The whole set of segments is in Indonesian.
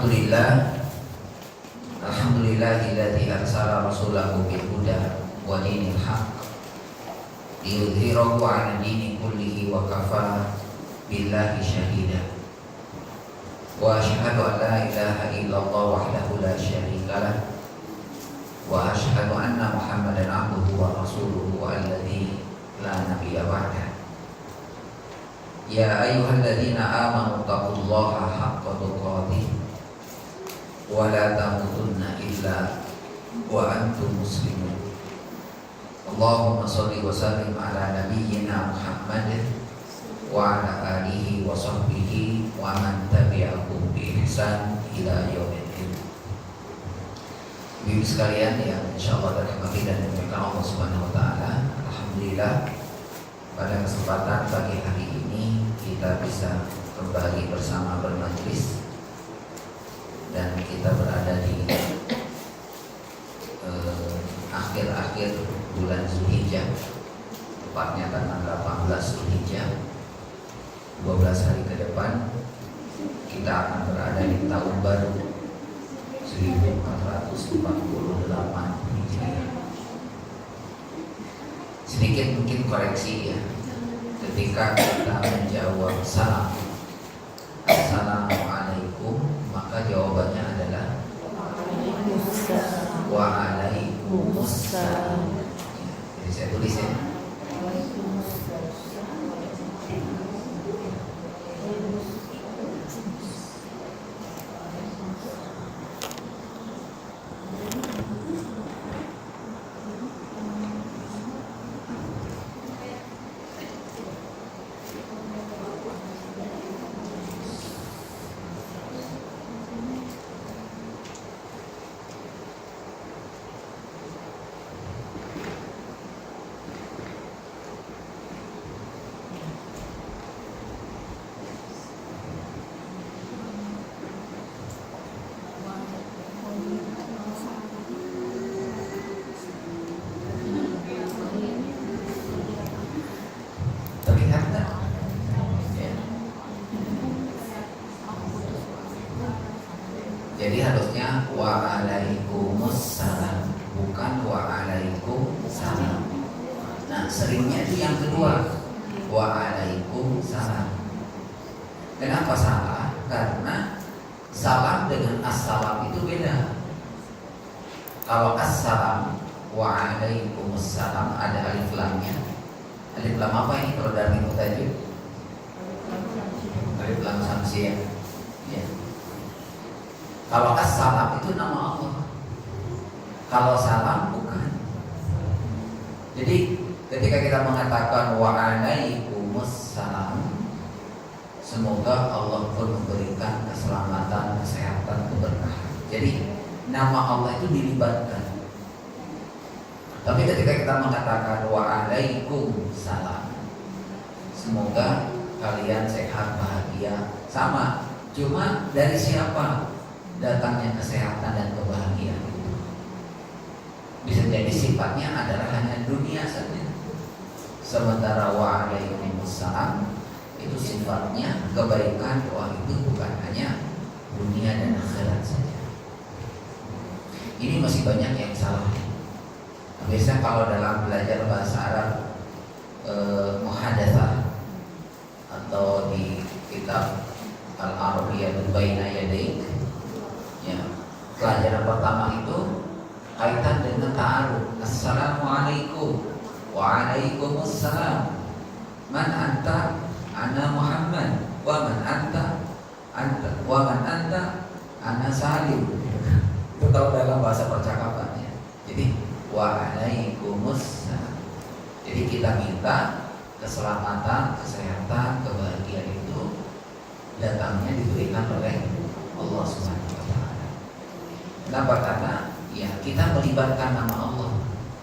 Alhamdulillah, Alhamdulillahilladzi arsala rasulahu bil huda wa dinil haqq liyudhhirahu 'ala dini kullihi wa kafa billahi shahida. Wa asyhadu an la ilaha illallah wahdahu la syarika lah wa asyhadu anna Muhammadan 'abduhu wa rasuluhu alladzi la nabiyya ba'dah. Ya ayyuhalladzina amanu taqullaha haqqa tuqatih wa la tamutunna illa wa antum muslimun. Allahumma shalli wa sallim ala nabiyyina Muhammad wa ala alihi wa sahbihi wa man tabi'ahum bi ihsan ila yaumiddin. Ibu sekalian yang insyaallah dirahmati dan dimuliakan Allah Subhanahu wa taala, alhamdulillah pada kesempatan pagi hari ini kita bisa kembali bersama bermajlis dan kita berada di akhir-akhir bulan Zulhijjah, tepatnya tanggal 18 Zulhijjah. 12 hari ke depan kita akan berada di tahun baru 1448 Hijriah. Sedikit mungkin koreksi ya, ketika kita menjawab salam Assalamualaikum, maka jawabannya adalah Waalaikumsalam. Jadi saya tulis ya. Jadi harusnya waalaikumsalam, bukan waalaikumsalam. Nah, seringnya itu yang kedua, waalaikumsalam. Kenapa salah? Karena salam dengan assalam itu beda. Kalau assalam, waalaikumsalam ada alif lamnya. Alif lam apa ini kalau dari mutajid? Alif lam samsiah. Ya. Kalau assalam itu nama Allah, kalau salam bukan. Jadi ketika kita mengatakan waalaikumsalam, semoga Allah pun memberikan keselamatan, kesehatan, keberkahan. Jadi nama Allah itu dilibatkan. Tapi ketika kita mengatakan waalaikumsalam, semoga kalian sehat, bahagia, sama. Cuma dari siapa datangnya kesehatan dan kebahagiaan itu? Bisa jadi sifatnya adalah hanya dunia saja. Sementara waalaikumsalam itu sifatnya kebaikan, doa itu bukan hanya dunia dan akhirat saja. Ini masih banyak yang salah. Biasanya kalau dalam belajar bahasa Arab muhadatsah atau di kitab Al-Arabiyyah Baina Yadaik, ya, pelajaran pertama itu kaitan dengan ta'aruf. Assalamualaikum, waalaikumsalam. Man anta? Ana Muhammad. Wa man anta? Wa man anta? Ana Salim. Itu kalau dalam bahasa percakapan ya. Jadi waalaikumsalam. Jadi kita minta keselamatan, kesehatan, kebahagiaan itu datangnya diberikan oleh Allah Subhanahu wa taala. Kenapa? Karena ya kita melibatkan nama Allah.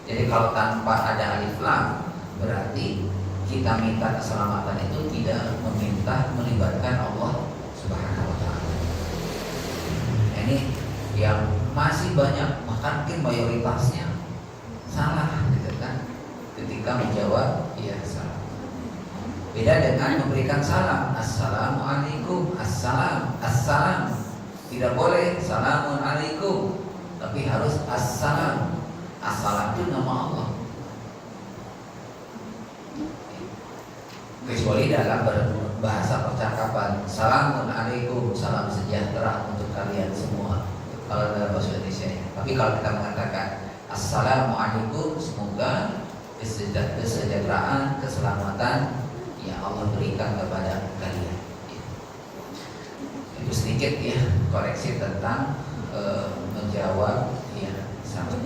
Jadi kalau tanpa ada alif lam, berarti kita minta keselamatan itu tidak melibatkan Allah Subhanahu wa taala. Ini yang masih banyak, bahkan mungkin mayoritasnya salah gitu kan. Ketika menjawab ya salam. Beda dengan memberikan salam. Assalamualaikum, assalam, assalam. Tidak boleh salamun alaikum, tapi harus assalam. Assalam itu nama Allah. Kecuali dalam bahasa percakapan, salamun alaikum, salam sejahtera untuk kalian semua. Kalau dalam bahasa Indonesia ya. Tapi kalau kita mengatakan assalamualaikum, semoga kesejahteraan, keselamatan yang Allah berikan kepada kalian. Itu sedikit ya koreksi tentang menjawab ya sama.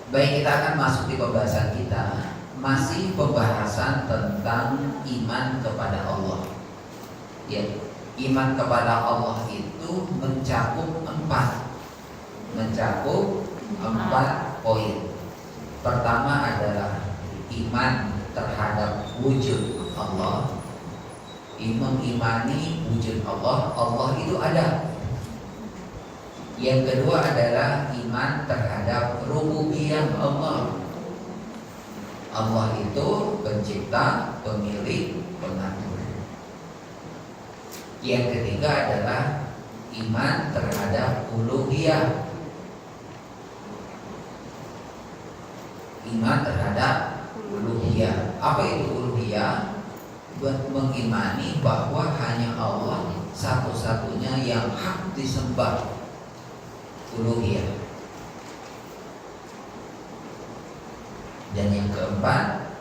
Baik, kita akan masuk di pembahasan kita. Masih pembahasan tentang iman kepada Allah. Ya, iman kepada Allah itu mencakup empat poin. Pertama adalah iman terhadap wujud Allah. Mengimani wujud Allah, Allah itu ada. Yang kedua adalah iman terhadap rububiyah Allah. Allah itu pencipta, pemilik, pengatur. Yang ketiga adalah iman terhadap uluhiyah. Iman terhadap uluhiyah. Apa itu uluhiyah? Mengimani bahwa hanya Allah satu-satunya yang hak disembah. Uluhiyah. Dan yang keempat,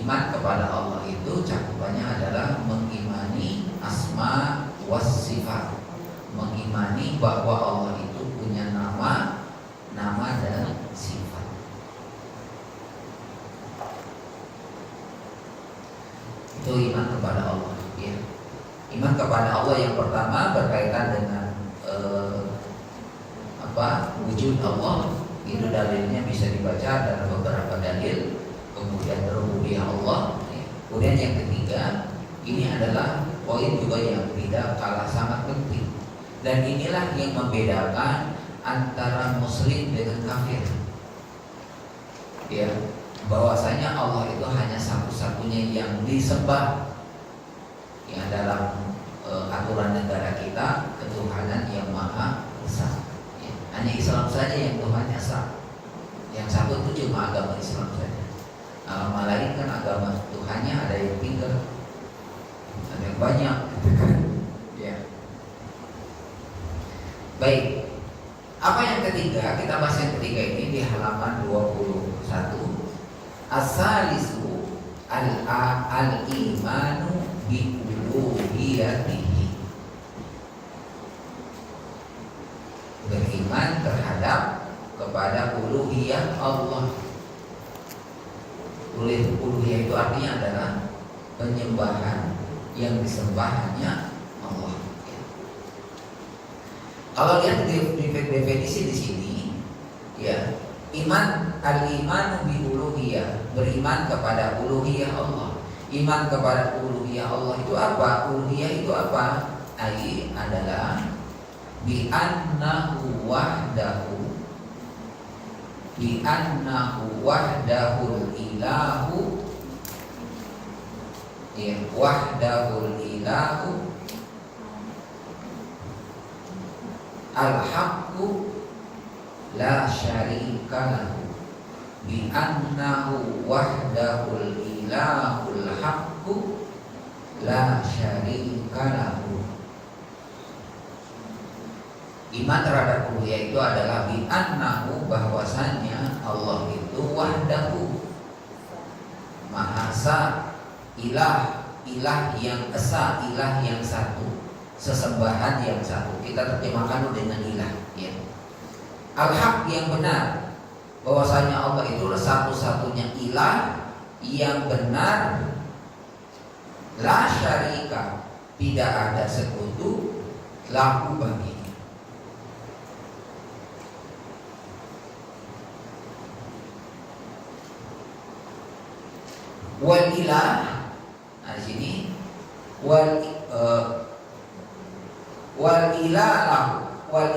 iman kepada Allah itu cakupannya adalah mengimani asma was sifat. Mengimani bahwa Allah itu punya nama dan sifat. Itu iman kepada Allah ya. Iman kepada Allah yang pertama berkaitan dengan wujud Allah. Itu dalilnya bisa dibaca dalam beberapa dalil. Kemudian rububiyah Allah ya. Kemudian yang ketiga, ini adalah poin juga yang tidak kalah sangat penting. Dan inilah yang membedakan antara muslim dengan kafir. Ya, bahwasanya Allah itu hanya satu-satunya yang disembah. Ya, dalam aturan negara kita, ketuhanan yang maha esa. Hanya Islam saja yang Tuhannya esa. Yang satu itu cuma agama Islam saja. Agama lain kan agama Tuhannya ada yang tinggal, ada yang banyak, ya. Baik. Apa yang ketiga? Kita bahas yang ketiga ini di halaman 21. As-salisu al-imanu bi uluhiyatihi. Beriman terhadap kepada uluhiyah Allah. Uluhiyah itu artinya adalah penyembahan yang disembah hanya Allah. Kalau lihat di definisi di sini, ya, iman al-iman bi uluhiyah, beriman kepada uluhiyah Allah. Iman kepada uluhiyah Allah itu apa? Uluhiyah itu apa? Ai adalah bi annahu wahdahul ilahu, ya, wahdahul ilahu al-haqqu la syarika lahu. Bi annahu wahdahul ilahul haqqu la syarika lahu. Iman terhadap uluhiyah itu adalah bi annahu, bahwasanya Allah itu wahdahu, maha esa, ilah yang esa, ilah yang satu, sesembahan yang satu. Kita terjemahkan dengan ilah ya. Al-haq yang benar, bahwasanya Allah itu satu-satunya ilah yang benar, la syarika, tidak ada sekutu, lahu baginya. Wal ilah, nah di sini wal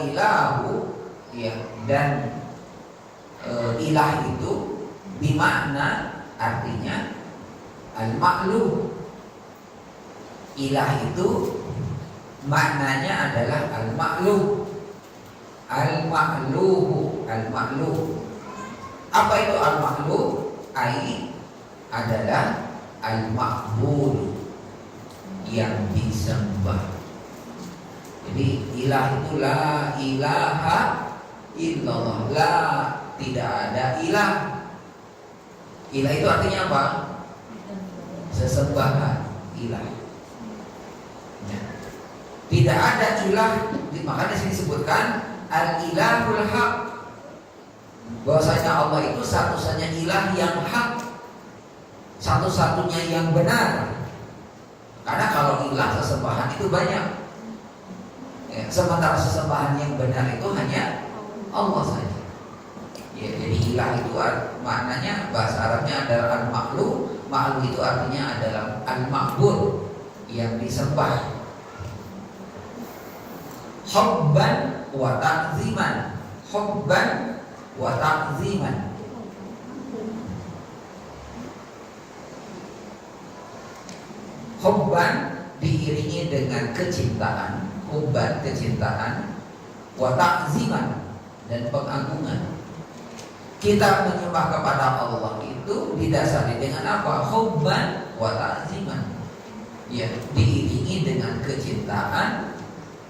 ilahu ya, dan ilah itu bimakna, artinya al-ma'luh. Ilah itu maknanya adalah al-ma'luh. Al-ma'luh, al-ma'luh. Apa itu al-ma'luh? Ai adalah al-ma'bud, yang disembah. Jadi ilah itu la ilaha illallah, la, tidak ada ilah. Ilah itu artinya apa? Sesembahan, ilah. Ya. Tidak ada ilah, makanya sini disebutkan al-ilahul haq, bahwasanya Allah itu satu-satunya ilah yang hak, satu-satunya yang benar. Karena kalau ilah sesembahan itu banyak, ya, sementara sesembahan yang benar itu hanya Allah saja. Ya, jadi ilah itu maknanya bahasa Arabnya adalah al-ma'luh. Ma'luh itu artinya adalah al-ma'bud, yang disembah. Hubban wa ta'ziman, hubban wa ta'ziman. Hubban diiringi dengan kecintaan, hubban kecintaan, wa ta'ziman dan pengagungan. Kita menyembah kepada Allah itu didasari dengan apa? Hubban wa ta'ziman. Ya, diiringi dengan kecintaan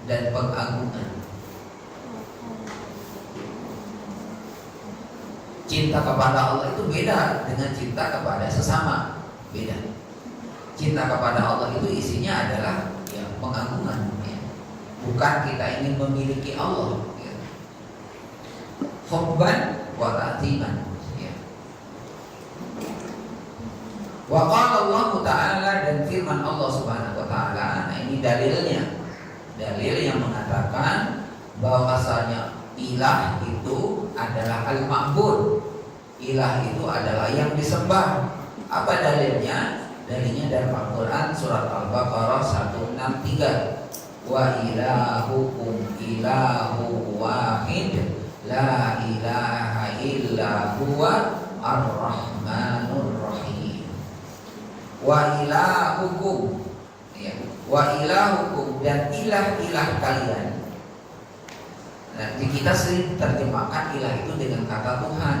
dan pengagungan. Cinta kepada Allah itu beda dengan cinta kepada sesama, beda. Cinta kepada Allah itu isinya adalah ya, pengagungan, ya. Bukan kita ingin memiliki Allah, ya. Hubban wa ta'ziman, ya. Wa qala Allah Ta'ala, dan firman Allah Subhanahu wa taala. Nah, ini dalilnya. Dalil yang mengatakan bahwasanya ilah itu adalah al-ma'bud. Ilah itu adalah yang disembah. Apa dalilnya? Dalilnya dalam Al-Quran surat Al-Baqarah 163. Wa ilahukum ilahu wahid, la ilaha illa huwa ar-rahmanur rahim. Wa ilahukum, ya, wa ilahukum, dan ilah-ilah kalian. Nanti kita sering terjemahkan ilah itu dengan kata Tuhan.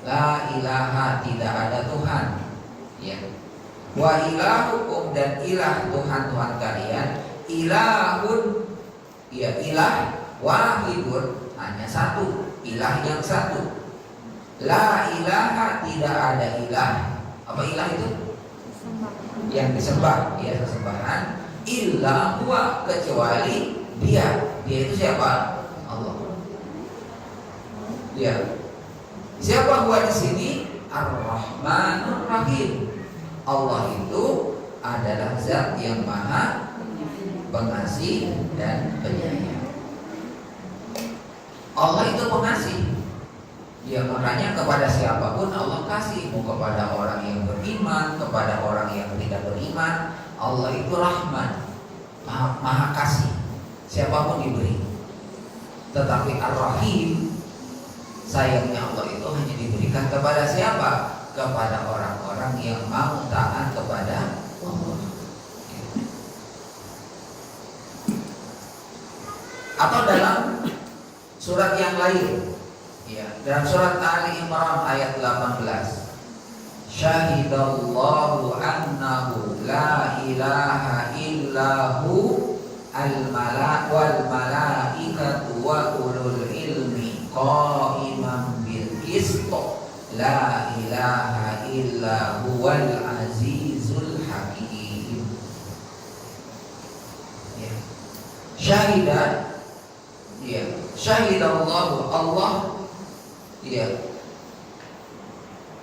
La ilaha, tidak ada Tuhan, ya. Wa ilahukum, dan ilah Tuhan-Tuhan kalian. Ilahun, ya, ilah wahidun, hanya satu, ilah yang satu. La ilaha, tidak ada ilah. Apa ilah itu? Yang disembah, ya, sesembahan. Illa huwa, kecuali dia. Dia itu siapa? Allah. Dia. Siapa huwa di sini? Ar-Rahmanur Rahim. Allah itu adalah zat yang maha pengasih dan penyayang. Allah itu pengasih. Ya, makanya kepada siapapun Allah kasih. Mau kepada orang yang beriman, kepada orang yang tidak beriman, Allah itu Rahman, maha kasih. Siapapun diberi. Tetapi Ar-Rahim, sayangnya Allah itu hanya diberikan kepada siapa? Kepada orang-orang yang mau taat kepada Allah. Atau dalam surat yang lain, ya, dalam surat Ali Imran ayat 18. Syahidallahu annahu la ilaha illahu wal malaikatu wa ulul ilmi qa'iman bil qist. La ilaha illa huwal azizul hakim. Ya. Syahidah, ya, syahidallahu, Allah, ya,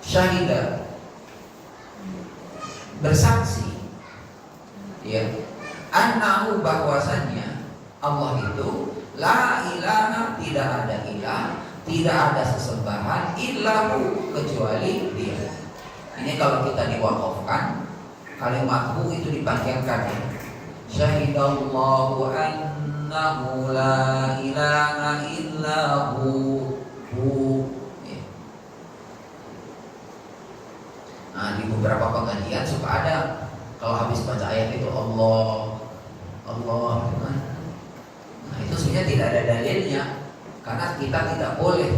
syahidah, bersaksi, ya, annahu, bahwasannya Allah itu la ilaha, tidak ada ilah, tidak ada sesembahan illahu, kecuali dia. Ini kalau kita diwakafkan, kalimatku itu dipanjangkan, ya. Syahidallahu annahu la ilaha illahu hu. Ya. Nah, di beberapa pengajian suka ada kalau habis baca ayat itu Allah, Allah. Nah itu sebenarnya tidak ada dalilnya, karena kita tidak boleh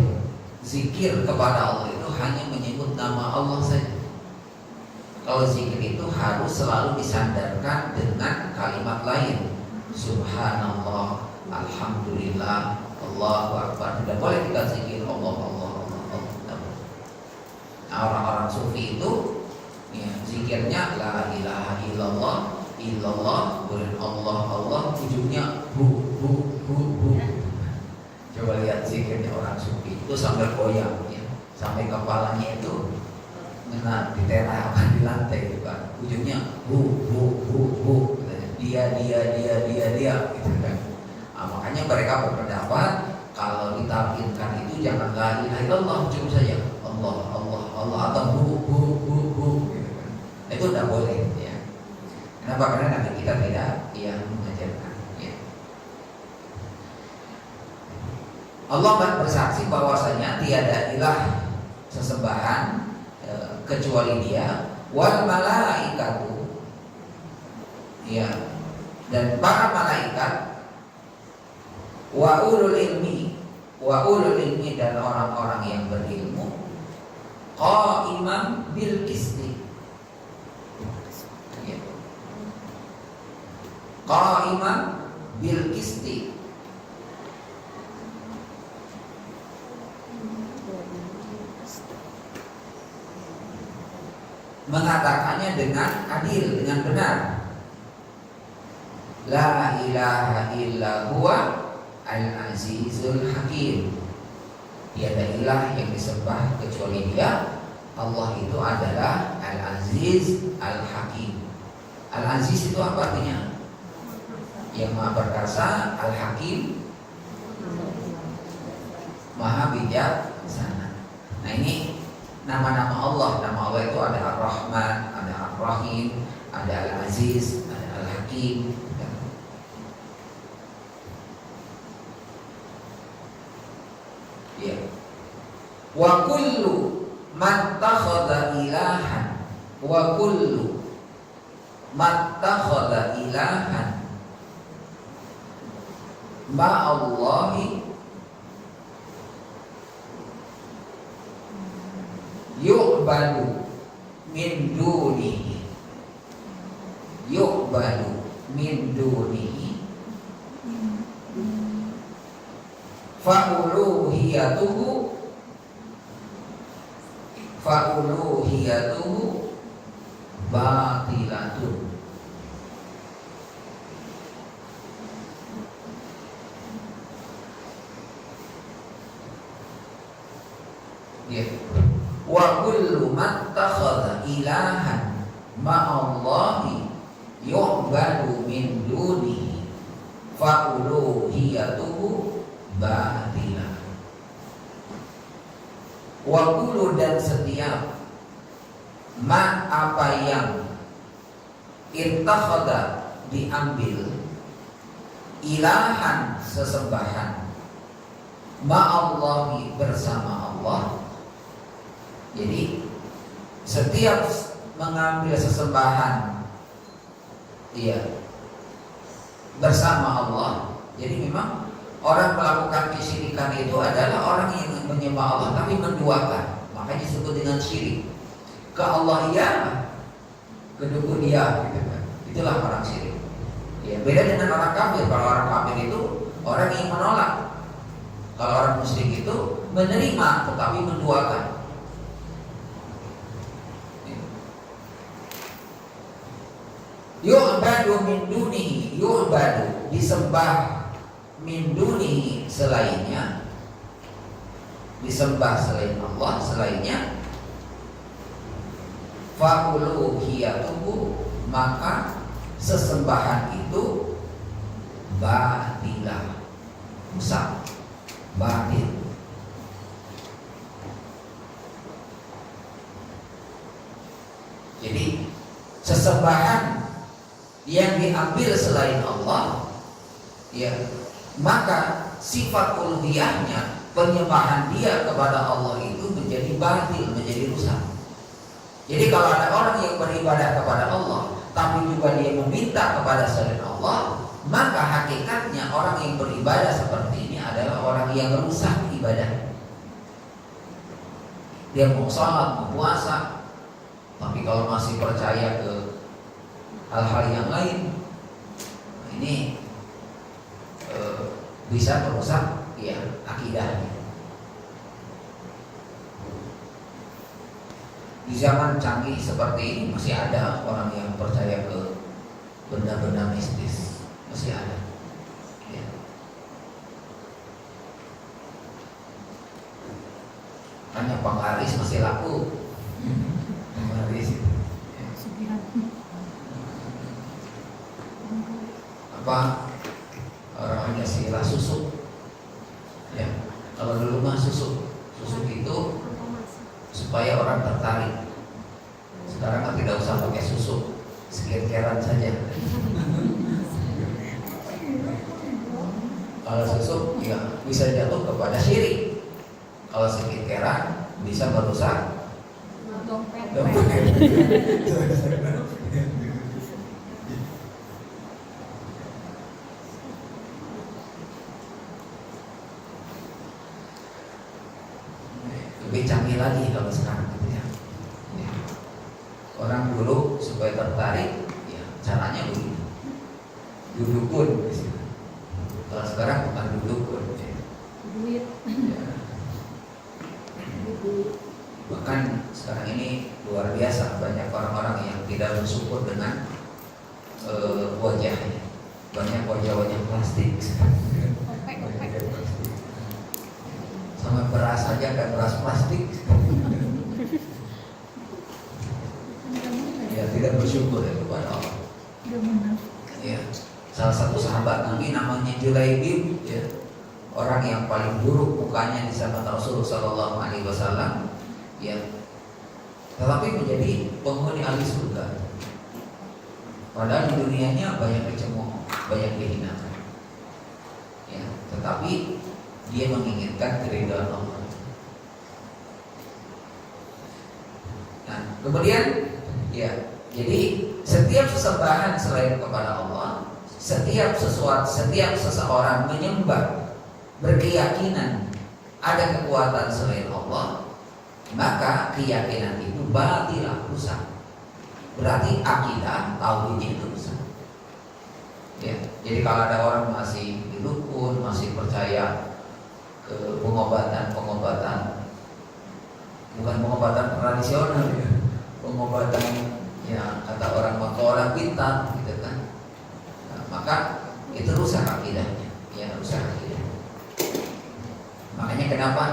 zikir kepada Allah itu hanya menyebut nama Allah saja. Kalau zikir itu harus selalu disandarkan dengan kalimat lain. Subhanallah, alhamdulillah, Allahu akbar. Tidak boleh kita zikir Allah, Allah, Allah, Allah. Nah, orang-orang sufi itu ya, zikirnya la ilaha illallah, illallah, kemudian Allah, Allah, ujungnya hu. Coba lihat zikirnya orang sufi itu sampai goyang ya, sampai kepalanya itu kena di teras apa di lantai itu kan, ujungnya hu. Dia gitu kan. Nah, makanya mereka berpendapat kalau ditalkinkan itu jangan la ilaha illallah, cukup saja Allah, Allah, Allah atau hu gitu kan. Nah, itu tidak boleh ya. Kenapa? Karena Nabi kita tidak yang mengajarkan ya. Allah bersaksi bahwasanya tiada ilah sesembahan kecuali Dia, wal malaikatu ya, dan para malaikat, wa ulul ilmi dan orang-orang yang berilmu, qa'iman bil qisti ya. Qa'iman bil qisti, mengatakannya dengan adil, dengan benar. La ilaha illa huwa al-azizul hakim. Tiada ilah yang disembah kecuali Dia. Allah itu adalah al-aziz al-hakim. Al-aziz itu apa artinya? Yang maha perkasa, al-hakim maha bijaksana. Nah ini nama-nama Allah. Nama Allah itu ada Ar-Rahman, ada Ar-Rahim, ada Al-Aziz, ada Al-Hakim. Ya. Wa kullu man takhadha ilahan, wa kullu man takhadha ilahan ma'allahi yu'badu min dunihi, yu'badu min dunihi fa'uluhiyatuhu batilatun. Ya. Wa kullu man takhadha ilahan ma'allahi yu'badu min dunihi fa'uluhiyatuhu batilah. Wa kullu dan setiap ma apa yang ittakhadha diambil ilahan sesembahan ma'allahi bersama Allah. Jadi setiap mengambil sesembahan ya bersama Allah, jadi memang orang melakukan kesyirikan itu adalah orang yang menyembah Allah tapi menduakan, makanya disebut dengan syirik. Ke Allah iya, ke dukun iya, gitu kan. Itulah orang syirik. Ya, beda dengan orang kafir. Kalau orang kafir itu orang yang menolak. Kalau orang musyrik itu menerima tetapi menduakan. Yu'badu min dunihi, yu'badu disembah, min dunihi selainnya, disembah selain Allah, selainnya, fa'uluhiyatuhu maka sesembahan itu batilah, rusak, batil. Jadi sesembahan yang diambil selain Allah, ya, maka sifat uluhiyahnya, penyembahan dia kepada Allah itu menjadi batil, menjadi rusak. Jadi kalau ada orang yang beribadah kepada Allah tapi juga dia meminta kepada selain Allah, maka hakikatnya orang yang beribadah seperti ini adalah orang yang rusak ibadah. Dia mau sholat, mau puasa, tapi kalau masih percaya ke hal-hal yang lain, ini bisa merusak ya akidahnya. Di zaman canggih seperti ini masih ada orang yang percaya ke benda-benda mistis, masih ada. Ya. Hanya penglaris masih laku. Penglaris itu. Ya. Apa? Orang hanya silah susuk. Ya. Kalau dulu mah susuk itu supaya orang tertarik. Sekarang kan tidak usah pakai susuk, skincare-an saja. Kalau susuk ya bisa jatuh kepada syirik. Kalau skincare-an bisa merusak dompet. Lebih canggih lagi kalau sekarang gitu ya. Orang dulu supaya tertarik ya caranya begitu, dudukun. Kalau sekarang bukan dudukun ya. Duit ya. Bahkan sekarang ini luar biasa banyak orang-orang yang tidak bersyukur dengan wajahnya. Banyak wajah-wajah plastik. Sama beras saja kan beras plastik. Ya tidak bersyukur ya kepada Allah. Ya, salah satu sahabat Nabi namanya Julaibib ya, orang yang paling buruk mukanya di zaman Rasulullah Shallallahu Alaihi Wasallam ya, tetapi menjadi penghuni ahli surga. Padahal di dunianya banyak dicemooh, banyak dihinakan ya, tetapi dia menginginkan keridhaan Allah. Nah, kemudian ya, jadi setiap sesembahan selain kepada Allah, setiap seseorang menyembah, berkeyakinan ada kekuatan selain Allah, maka keyakinan itu batilah, rusak. Berarti akidah tauhidnya itu rusak. Ya, jadi kalau ada orang masih didukun, masih percaya pengobatan bukan pengobatan tradisional ya, pengobatan ya kata orang pintar gitu kan, nah, maka itu rusak akidahnya ya, rusak akidah. Makanya kenapa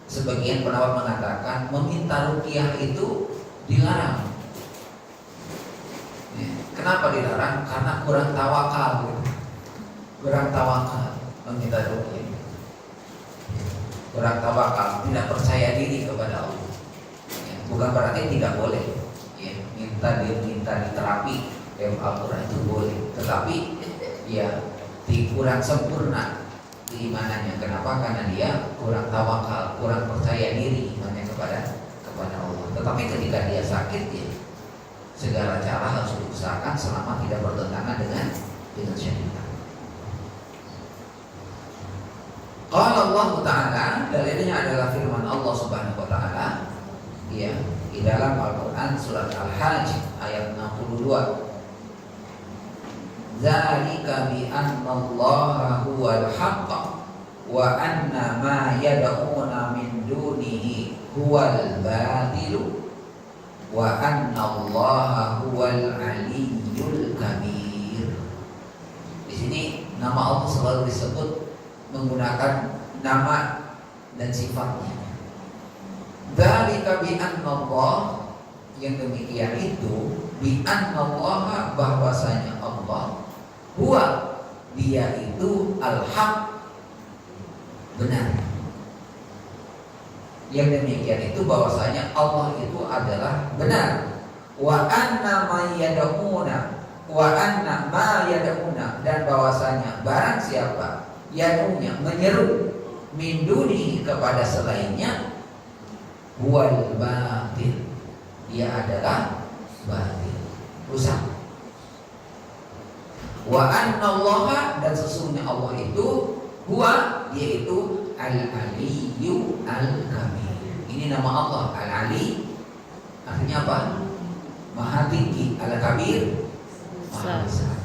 sebagian pendapat mengatakan meminta ruqyah itu dilarang ya. Kenapa dilarang? Karena kurang tawakal gitu. Kurang tawakal meminta ruqyah, kurang tawakal, tidak percaya diri kepada Allah ya, bukan berarti tidak boleh ya, minta diterapi Al-Quran itu boleh, tetapi ya kurang sempurna keimanannya. Kenapa? Karena dia kurang tawakal, kurang percaya diri imannya kepada Allah. Tetapi ketika dia sakit ya, segala cara harus diusahakan selama tidak bertentangan dengan syariat. Qala Allah Ta'ala, dalilnya adalah firman Allah Subhanahu wa Ta'ala ya, di dalam Al-Qur'an surat Al-Hajj ayat 62. Dzalika bi anna Allah huwal haqq wa anna ma yad'una min dunihi huwal batil wa anna Allah huwal aliyyul kabir. Di sini nama Allah selalu disebut menggunakan nama dan sifatnya. Dzalika bi anna Allah, yang demikian itu bi anna Allah, bahwasanya Allah huwa, dia itu al-haq, benar. Yang demikian itu bahwasanya Allah itu adalah benar. Wa anna ma yad'una, wa anna ma yad'una, dan bahwasanya barang siapa yadunya menyeru min duni, kepada selainnya, huwal batil, dia adalah batil, rusak. Wa annallaha, dan sesungguhnya Allah itu huwa, yaitu al-aliyyu al-kabir. Ini nama Allah al-ali, artinya apa? Maha tinggi. Al-kabir, maha besar.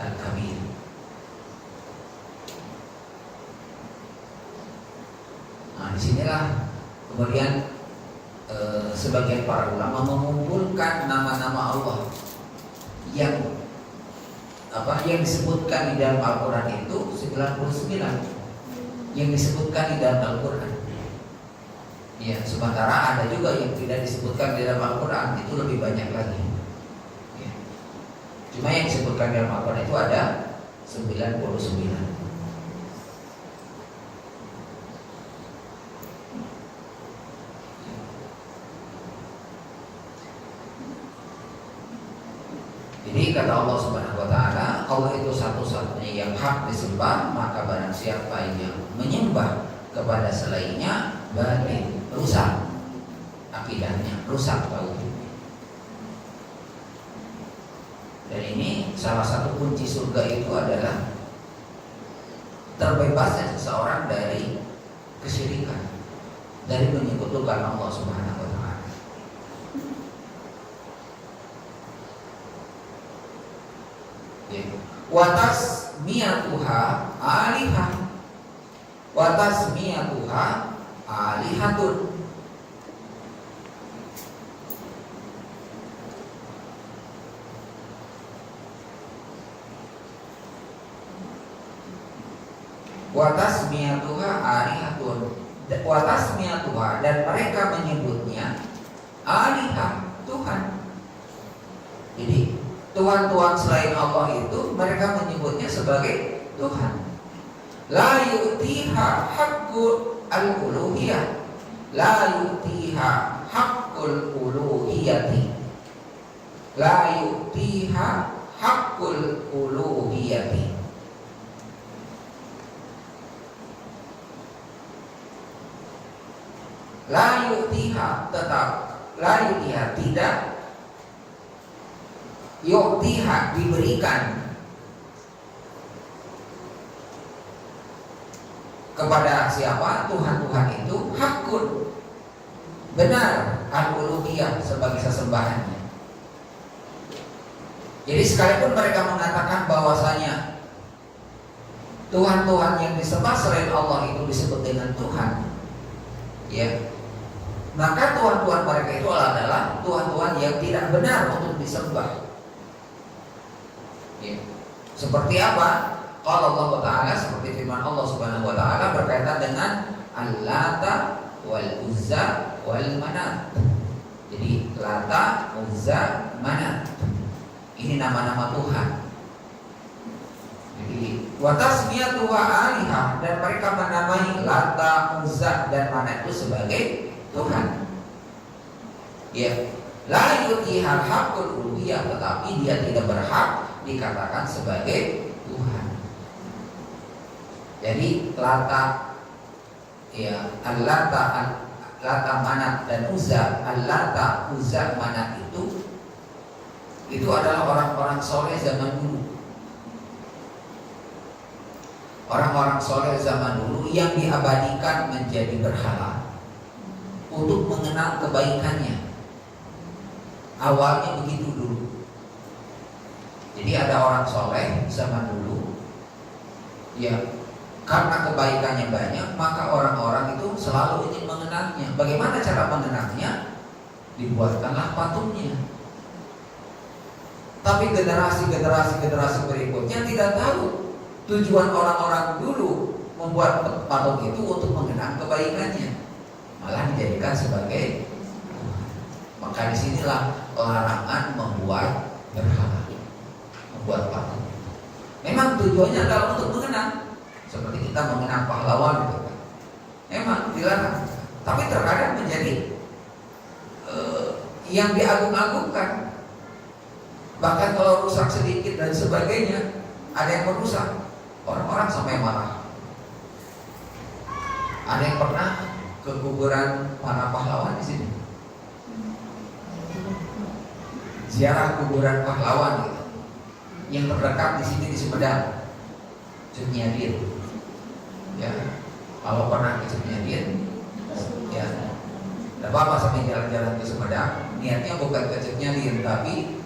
Al-kabir. Nah, disinilah kemudian sebagian para ulama mengumpulkan nama-nama Allah yang disebutkan di dalam Al-Quran itu 99 yang disebutkan di dalam Al-Quran. Ya, sementara ada juga yang tidak disebutkan di dalam Al-Quran, itu lebih banyak lagi. Ya. Cuma yang disebutkan di dalam Al-Quran itu ada 99. Jadi kata Allah Subhanahu wa taala, Allah itu satu-satunya yang hak disembah, maka barang siapa yang menyembah kepada selainnya berarti rusak akidahnya, rusak tauhidnya. Dan ini salah satu kunci surga itu adalah terbebasnya seseorang dari kesyirikan, dari menyekutukan Allah Subhanahu wa taala. Watas miyatuha alihah, watas miyatuha alihatun. Watas miyatuha alihatun, watas miyatuha, dan mereka menyebutnya alihah, Tuhan. Jadi Tuhan-Tuhan selain Allah itu mereka menyebutnya sebagai Tuhan. La yu'tiha haqqul al-uluhiyah, la yu'tiha haqqul uluhiyati, la yu'tiha haqqul uluhiyati. La yu'tiha, tetap la yu'tiha, tidak, yu'tiha, diberikan kepada siapa? Tuhan-Tuhan itu hakun, benar, al-uluhiyah, sebagai sesembahannya. Jadi sekalipun mereka mengatakan bahwasanya Tuhan-Tuhan yang disembah selain Allah itu disebut dengan Tuhan, ya, maka Tuhan-Tuhan mereka itu adalah Tuhan-Tuhan yang tidak benar untuk disembah. Ya. Seperti apa? Kalau Allah Ta'ala, seperti firman Allah Subhanahu wa Ta'ala berkaitan dengan Al-Lata wal Uzza wal Manat. Jadi Lata, Uzza, Manat, ini nama-nama Tuhan. Jadi watasmiyatuha alihah, dan mereka menamai Lata, Uzza, dan Manat itu sebagai Tuhan. Ya, la yutihal haqqul uluhiyah, tetapi dia tidak berhak dikatakan sebagai Tuhan. Jadi Lata, ya, Al-Lata, Lata, Manat, dan Uzza, Al-Lata, Uzza, Manat itu adalah orang-orang soleh zaman dulu. Orang-orang soleh zaman dulu yang diabadikan menjadi berhala untuk mengenang kebaikannya. Awalnya begitu dulu. Jadi ada orang soleh zaman dulu, ya, karena kebaikannya banyak, maka orang-orang itu selalu ingin mengenangnya. Bagaimana cara mengenangnya? Dibuatkanlah patungnya. Tapi generasi berikutnya tidak tahu tujuan orang-orang dulu membuat patung itu untuk mengenang kebaikannya, malah dijadikan sebagai Tuhan. Maka disinilah larangan membuat berhala, membuat patung. Memang tujuannya adalah untuk mengenang, seperti kita mengenang pahlawan gitu kan. Memang dilarang, tapi terkadang menjadi yang diagung-agungkan. Bahkan kalau rusak sedikit dan sebagainya, ada yang merusak, orang-orang sampai marah. Ada yang pernah ke kuburan para pahlawan di sini, ziarah kuburan pahlawan gitu. yang terdekat di sini di Sumedang, Cutnyadin. Ya, kalau pernah ke Cutnyadin, ya, tidak apa-apa sampai jalan-jalan ke Sumedang. Niatnya bukan ke Cutnyadin, tapi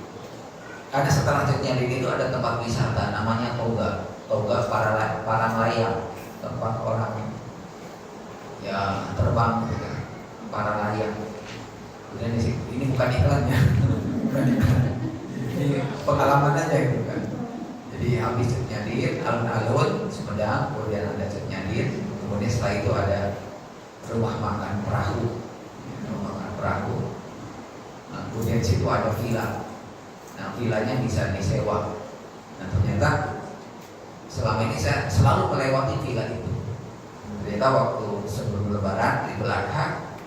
karena setelah Cutnyadin itu ada tempat wisata namanya Toga, Toga para layang, tempat orang ya terbang gitu, para layang. Kemudian di situ, ini bukan iklannya, bukan iklan. Ini pengalaman aja gitu kan. Jadi habis Cutnyadin, alun-alun Sumedang, kemudian ada Cutnyadin, kemudian setelah itu ada rumah makan perahu, rumah makan perahu. Nah, kemudian di situ ada villa. Nah, villanya bisa disewa. Nah, ternyata selama ini saya selalu melewati villa itu. Ternyata waktu sebelum Lebaran di Belakang,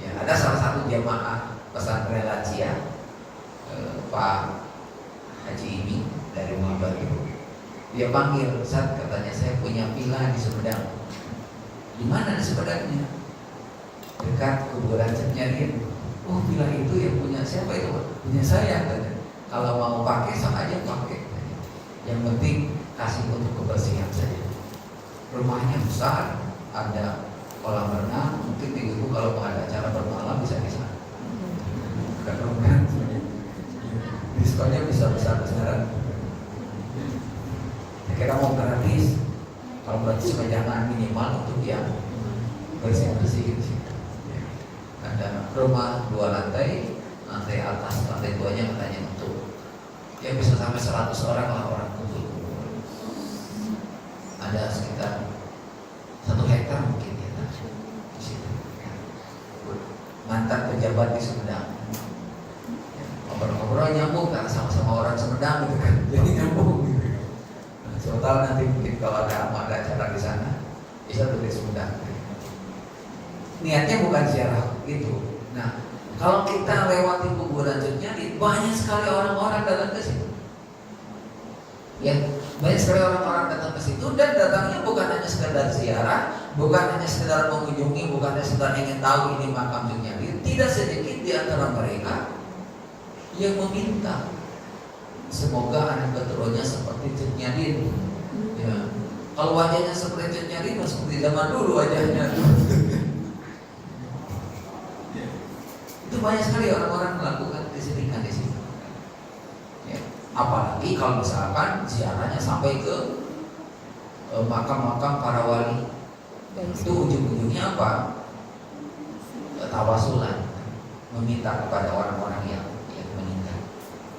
ya ada salah satu jamaah pesantren Lansia, Pak Haji ini dari Mabar itu. Dia panggil, "Ustaz," katanya, "saya punya villa di Sumedang." "Di mana di Sumedangnya?" "Dekat kuburan Cutnyadin." "Oh, villa itu ya punya siapa itu?" "Punya saya," katanya. "Kalau mau pakai sama aja pakai. Yang penting kasih untuk kebersihan saja." Rumahnya besar, ada kolam renang, mungkin minggu kalau mau ada acara bermalam bisa di sana. Kan diskonnya bisa besar-besaran. Kira mau gratis, kalau berarti jangan minimal untuk yang bersih-bersih di situ. Ada rumah 2 lantai, lantai atas, lantai 2-nya katanya untuk ya bisa sampai 100 orang lah orang kumpul. Ada sekitar 1 hektar mungkin ya di situ. Mantan pejabat di Sumedang. Ngobrol-ngobrol nyambung kan sama-sama orang Sumedang gitu kan. Jadi nyambung gitu. Nah, sementara nanti mungkin kalau ada acara di sana bisa tulis Sumedang. Niatnya bukan ziarah itu. Nah, kalau kita lewati kuburan Cutnyadin, banyak sekali orang-orang datang ke situ. Ya, banyak sekali orang-orang datang ke situ dan datangnya bukan hanya sekedar ziarah, bukan hanya sekedar mengunjungi, bukan hanya sekedar ingin tahu ini makam Cutnyadin. Tidak sedikit di antara mereka yang meminta semoga anak keturunannya seperti Cutnyadin. Ya, kalau wajahnya seperti Cutnyadin, seperti zaman dulu wajahnya. Itu banyak sekali orang-orang melakukan kesedihan di situ. Ya, apalagi kalau misalkan ziarahnya sampai ke makam-makam para wali. Itu ujung-ujungnya apa? Tawasulan, meminta kepada orang-orang yang meninggal.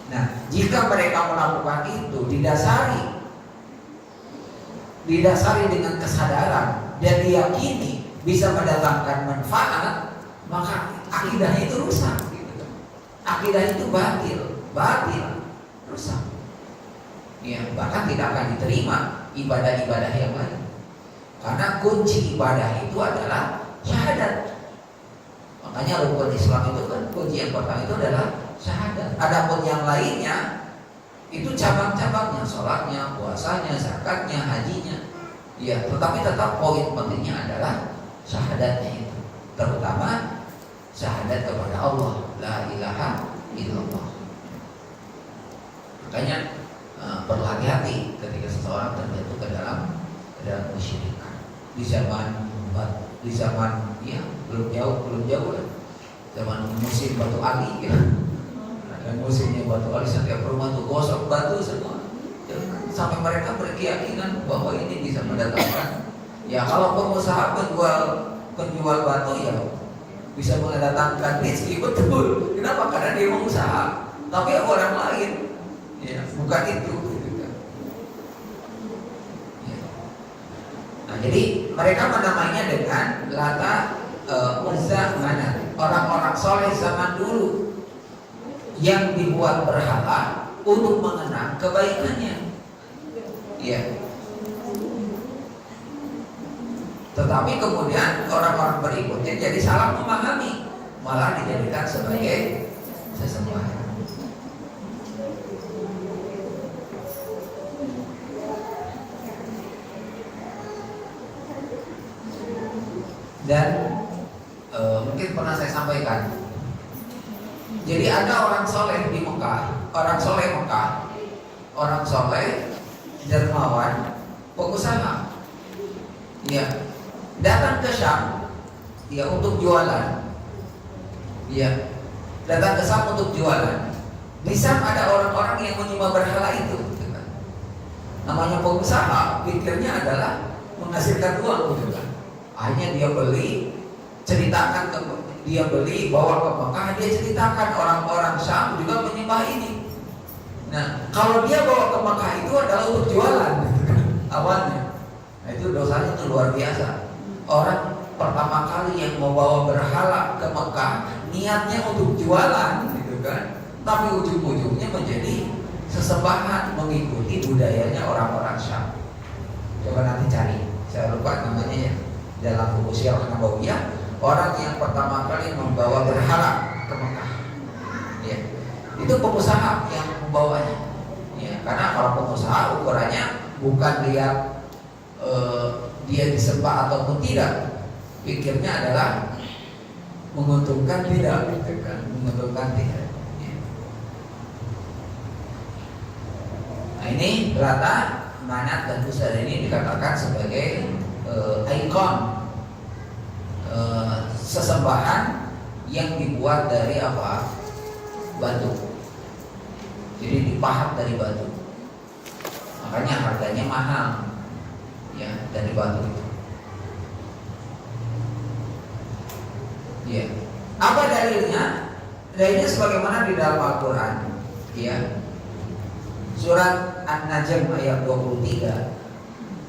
Nah, jika mereka melakukan itu didasari dengan kesadaran dan diyakini bisa mendatangkan manfaat, maka akidahnya itu rusak. Akidah itu batil, rusak. Ya, bahkan tidak akan diterima ibadah-ibadah yang lain. Karena kunci ibadah itu adalah syahadat. Makanya rukun Islam itu kan kunci yang pertama itu adalah syahadat. Adapun yang lainnya itu cabang-cabangnya, sholatnya, puasanya, zakatnya, hajinya. Ya, tetapi tetap poin pentingnya adalah syahadatnya itu. Terutama syahadat kepada Allah, la ilaha illallah. Makanya perlu hati-hati ketika seseorang terjatuh ke dalam kesyirikan. Di zaman ya belum jauh lah. Zaman musim batu ali ya. Dan musimnya batu ali setiap rumah tuh gosok batu semua. Sampai mereka berkeyakinan bahwa ini bisa mendatangkan. Ya kalau pengusaha penjual batu ya bisa mendatangkan rezeki, betul. Kenapa? Karena dia mengusaha. Tapi orang lain ya bukan itu. Nah, jadi mereka menamainya dengan Lata, Uzza, Manat. Orang-orang soleh zaman dulu yang dibuat berhala untuk mengenang kebaikannya. Ya. Tetapi kemudian orang-orang berikutnya jadi salah memahami, malah dijadikan sebagai sesembahan. Dan mungkin pernah saya sampaikan. Jadi ada orang soleh di Mekah, orang soleh Mekah, orang soleh, dermawan, pengusaha. Ya, datang ke Syam, ya untuk jualan. Ya, datang ke Syam untuk jualan. Di Syam ada orang-orang yang menyembah berhala itu. Gitu kan. Namanya pengusaha, pikirnya adalah menghasilkan uang. Gitu kan. Akhirnya dia beli, ceritakan ke dia beli, bawa ke Mekah, dia ceritakan orang-orang Syam juga menyembah ini. Nah, kalau dia bawa ke Mekah itu adalah untuk jualan, gitu kan, awalnya. Nah, itu dosanya itu luar biasa. Orang pertama kali yang mau bawa berhala ke Mekah, niatnya untuk jualan, gitu kan. Tapi ujung-ujungnya menjadi sesembahan mengikuti budayanya orang-orang Syam. Coba nanti cari, saya lupa namanya ya. Dalam buku Syiar Nabawiyah, orang yang pertama kali membawa berhala ke Mekah, ya, itu pengusaha yang membawanya. Ya, karena kalau pengusaha ukurannya bukan lihat dia disembah ataupun tidak, pikirnya adalah menguntungkan tidak, gitu kan? Menguntungkan tidak. Ya. Nah, ini Lata, Manat dan Uzza ini dikatakan sebagai ikon sesembahan yang dibuat dari apa? Batu. Jadi dipahat dari batu. Makanya harganya mahal, ya, dari batu itu. Ya. Apa dalilnya? Dalilnya sebagaimana di dalam Al-Quran, ya. Surat An-Najm ayat 23.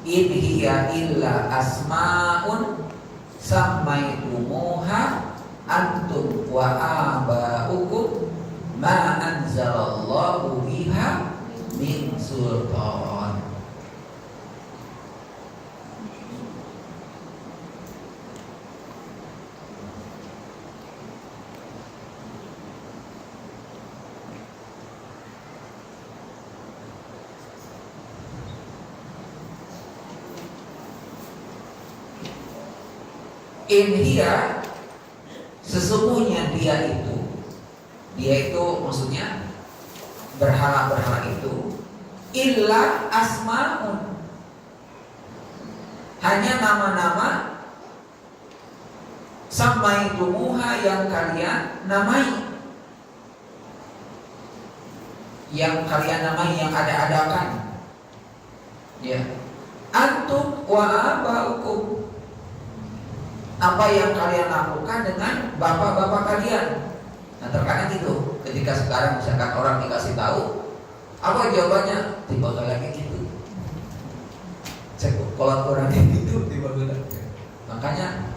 In hiya illa asma'un sammaitumuha antum wa aba'ukum ma anzalallahu biha min sultan. Inhiya, sesungguhnya dia itu maksudnya berhala-berhala itu illa asma'un, hanya nama-nama sammaitumuha yang kalian namai, yang ada-adakan, ya. Antum wa abaukum, apa yang kalian lakukan dengan bapak-bapak kalian. Nah, terkadang itu ketika sekarang misalkan orang dikasih tahu, apa jawabannya? Tiba-tiba lagi gitu. Cek kalau orangnya gitu tiba-tiba. Makanya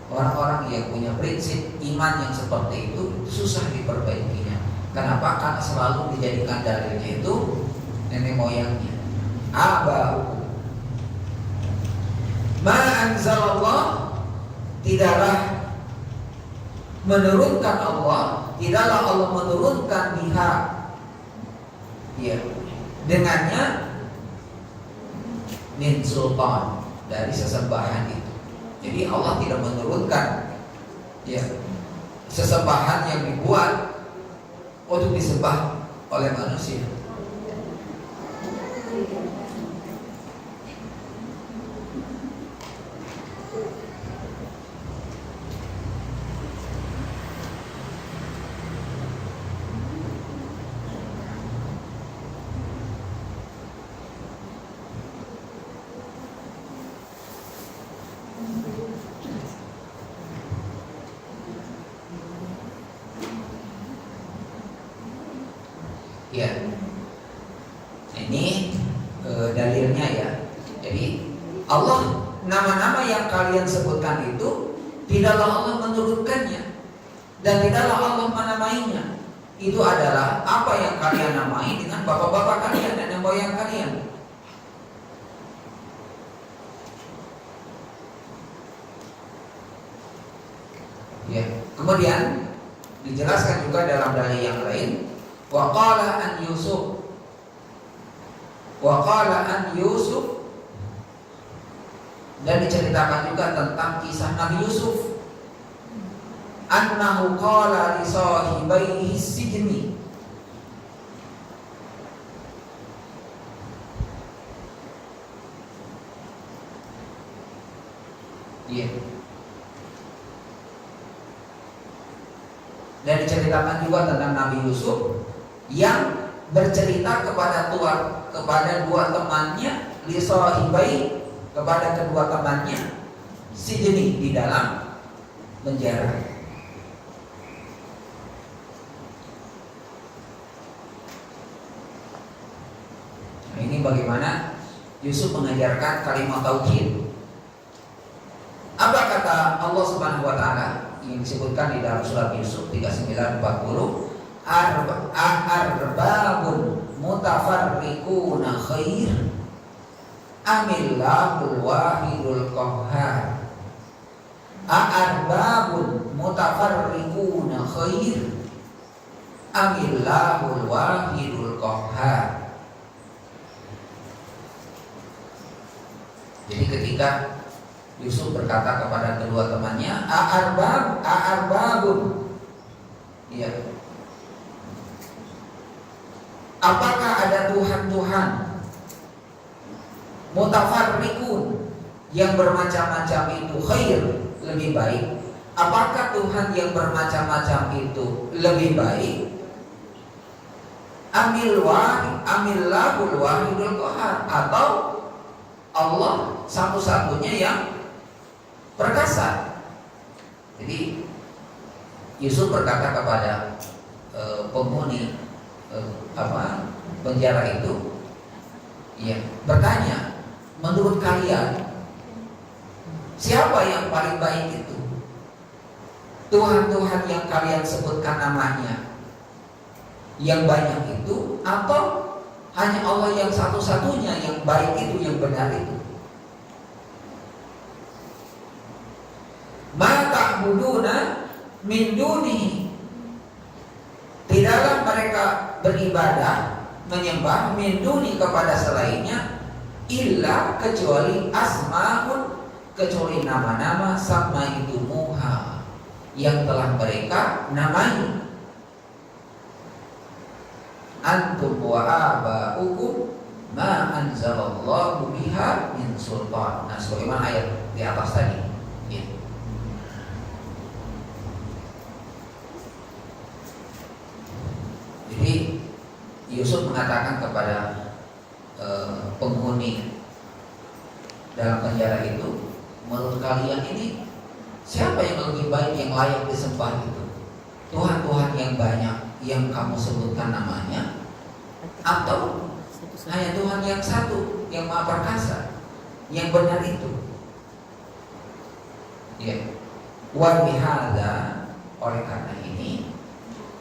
orang-orang yang punya prinsip iman yang seperti itu susah diperbaikinya. Kenapa? Karena selalu dijadikan dalilnya itu nenek moyangnya. Abau ma anzalallah, tidaklah menurunkan Allah, tidaklah Allah menurunkan biha, ya, dengannya min sultan, dari sesembahan itu. Jadi Allah tidak menurunkan, ya, sesembahan yang dibuat untuk disembah oleh manusia. Ya, ini dalilnya ya. Jadi Allah, nama-nama yang kalian sebutkan itu tidaklah Allah menurunkannya dan tidaklah Allah menamainya. Itu adalah apa yang kalian namai dengan bapak-bapak kalian dan nenek moyang kalian. Ya, kemudian dijelaskan juga dalam dalil yang lain. Wa qala an Yusuf, dan diceritakan juga tentang kisah Nabi Yusuf, annahu qala li sahibaihi sijni, Iya. Dan diceritakan juga tentang Nabi Yusuf yang bercerita kepada dua temannya, li sahibai, kepada kedua temannya, sijni, di dalam penjara. Nah, ini bagaimana Yusuf mengajarkan kalimat tauhid. Apa kata Allah Subhanahu wa taala yang disebutkan di dalam surat Yusuf 39-40? Arbabun mutafarriquna khair amillahul wahidul qahhar. Arbabun mutafarriquna khair amillahul wahidul qahhar. Jadi ketika Yusuf berkata kepada kedua temannya, Arbabun, ya, apakah ada Tuhan-Tuhan mutafarriqun yang bermacam-macam itu khair, lebih baik? Apakah Tuhan yang bermacam-macam itu lebih baik? Amillahul wahidul qahhar, atau Allah satu-satunya yang perkasa. Jadi Yusuf berkata kepada penghuni penjara itu, ya, bertanya, menurut kalian siapa yang paling baik itu? Tuhan-Tuhan yang kalian sebutkan namanya yang banyak itu, atau hanya Allah yang satu-satunya yang baik itu, yang benar itu? Ma ta'buduna min dunihi, tidaklah mereka beribadah menyembah min duni, kepada selainnya, illa, kecuali asma'un, kecuali nama-nama, sama itu muha, yang telah mereka namai. Antum wa aba'ukum ma anzalallahu biha min sultan. Nah, sebagaimana ayat di atas tadi, ya. Jadi Yusuf mengatakan kepada penghuni dalam penjara itu, menurut kalian ini siapa yang lebih baik, yang layak disembah itu? Tuhan-Tuhan yang banyak yang kamu sebutkan namanya, atau hanya Tuhan yang satu, yang maha perkasa, yang benar itu? Ya. Wa bihadza, oleh karena ini,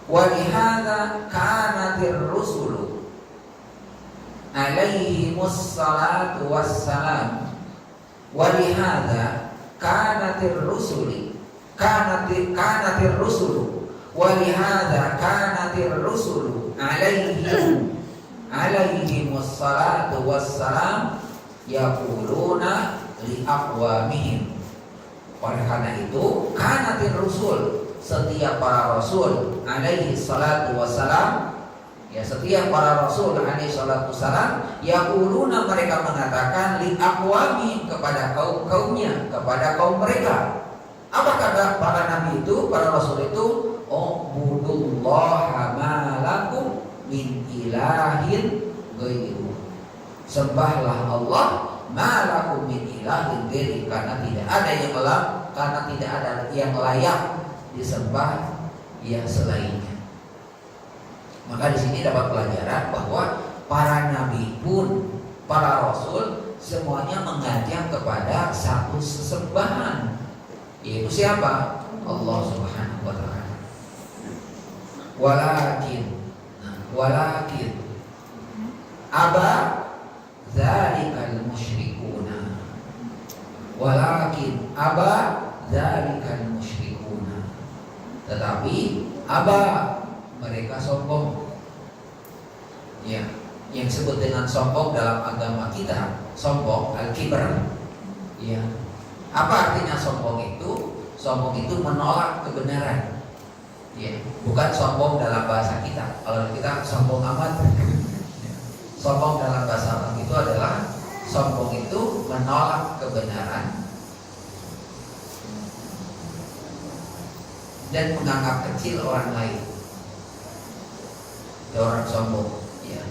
wa bihadza kanatir rusulu alaihimus salatu wassalam, wa bihadza kanatir rusuli kanatir rusulu, wa bihadza kanatir rusulu alaihimus salatu wassalam yaquluna li aqwamihim. Oleh karena itu, kanatir rusul, setiap para rasul alaihi salatu wassalam, ya, setiap para rasul alaihi salatu wassalam, yaquluna, mereka mengatakan, li aqwamihim, kepada kaum-kaumnya, kepada kaum mereka. Apa kata para nabi itu, para rasul itu? Ubudullaha ma lakum min ilahin ghairuh. Sembahlah Allah, ma lakum min ilahin ghairuh, karena tidak ada yang layak disembah ya selainnya. Maka di sini dapat pelajaran bahwa para nabi pun, para rasul, semuanya mengajak kepada satu sesembahan, yaitu siapa? Allah Subhanahu wa ta'ala. Walakin aba dzalikal musyrikuna. Walakin aba dzalikal musyrikuna. Tetapi aba, mereka sombong. Ya, yang disebut dengan sombong dalam agama kita, sombong, al-kibr. Ya. Apa artinya sombong itu? Sombong itu menolak kebenaran. Ya, bukan sombong dalam bahasa kita. Kalau kita sombong amat. Sombong dalam bahasa Arab itu adalah, sombong itu menolak kebenaran, dan menganggap kecil orang lain. Itu orang sombong. Ya.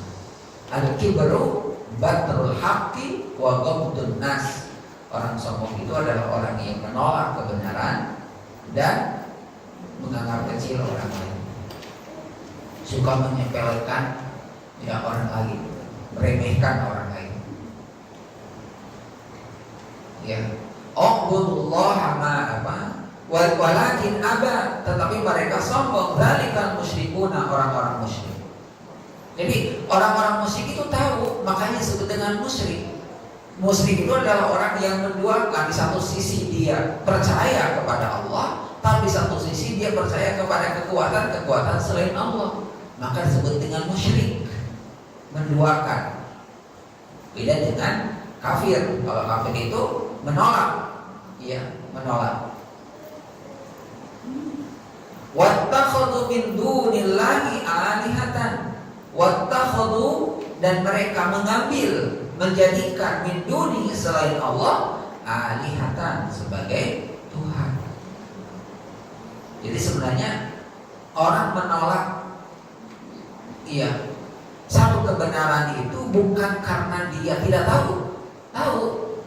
Al-kibru batrul haqqi wa ghamdun nas. Orang sombong itu adalah orang yang menolak kebenaran dan menganggap kecil orang lain. Suka menyepelekan ya orang lain, meremehkan orang lain. Ya. Ubudullaha walakin aba, tetapi mereka sombong. Zalikal musyrikuna, orang-orang musyrik. Jadi orang-orang musyrik itu tahu, makanya disebut dengan musyrik. Musyrik itu adalah orang yang menduakan, di satu sisi dia percaya kepada Allah, tapi di satu sisi dia percaya kepada kekuatan selain Allah. Maka disebut dengan musyrik, menduakan. Beda dengan kafir. Kalau kafir itu menolak, ya menolak. Wattakhadhu min dunillahi alihatan. Wattakhadhu, dan mereka mengambil, menjadikan min duni, selain Allah, alihatan, sebagai Tuhan. Jadi sebenarnya orang menolak satu kebenaran itu bukan karena dia tidak tahu,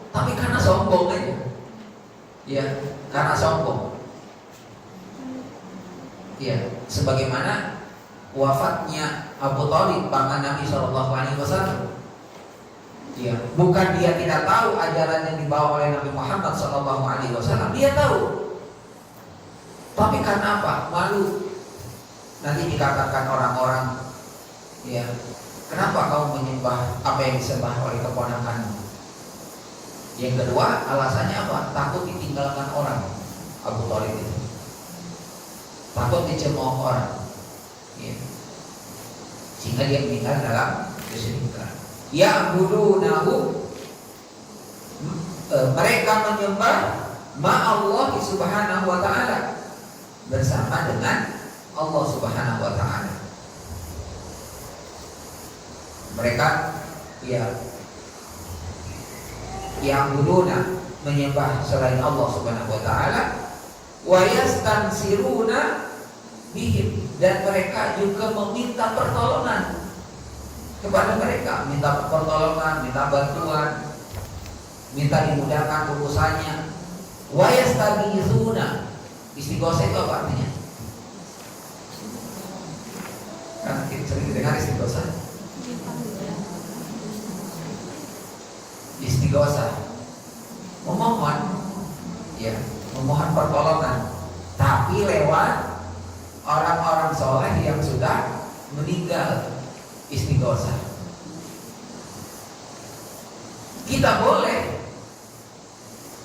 tapi karena sombong aja. Ya, karena sombong. Ya, sebagaimana wafatnya Abu Thalib, paman Nabi SAW. Ya, bukan dia tidak tahu ajaran yang dibawa oleh Nabi Muhammad SAW, dia tahu. Tapi karena apa? Malu. Nanti dikatakan orang-orang, ya, kenapa kau menyembah apa yang disembah oleh keponakanmu? Yang kedua, alasannya apa? Takut ditinggalkan orang. Abu Thalib itu takut dicemooh orang, ya. Sehingga dia meninggal dalam kesyirikan. Ya'budunahu, mereka menyembah ma'allah subhanahu wa ta'ala, bersama dengan Allah subhanahu wa ta'ala. Mereka ya'buduna, menyembah selain Allah subhanahu wa ta'ala, wa yastansiruna bihim, dan mereka juga meminta pertolongan kepada mereka, minta pertolongan, minta bantuan, minta dimudahkan urusannya. Wa yastaghizuna, istighosah itu apa artinya? Kan sering dengar istighosah. Istighosah, memohon, ya, memohon pertolongan, tapi lewat orang-orang soleh yang sudah meninggal. Istighosah. Kita boleh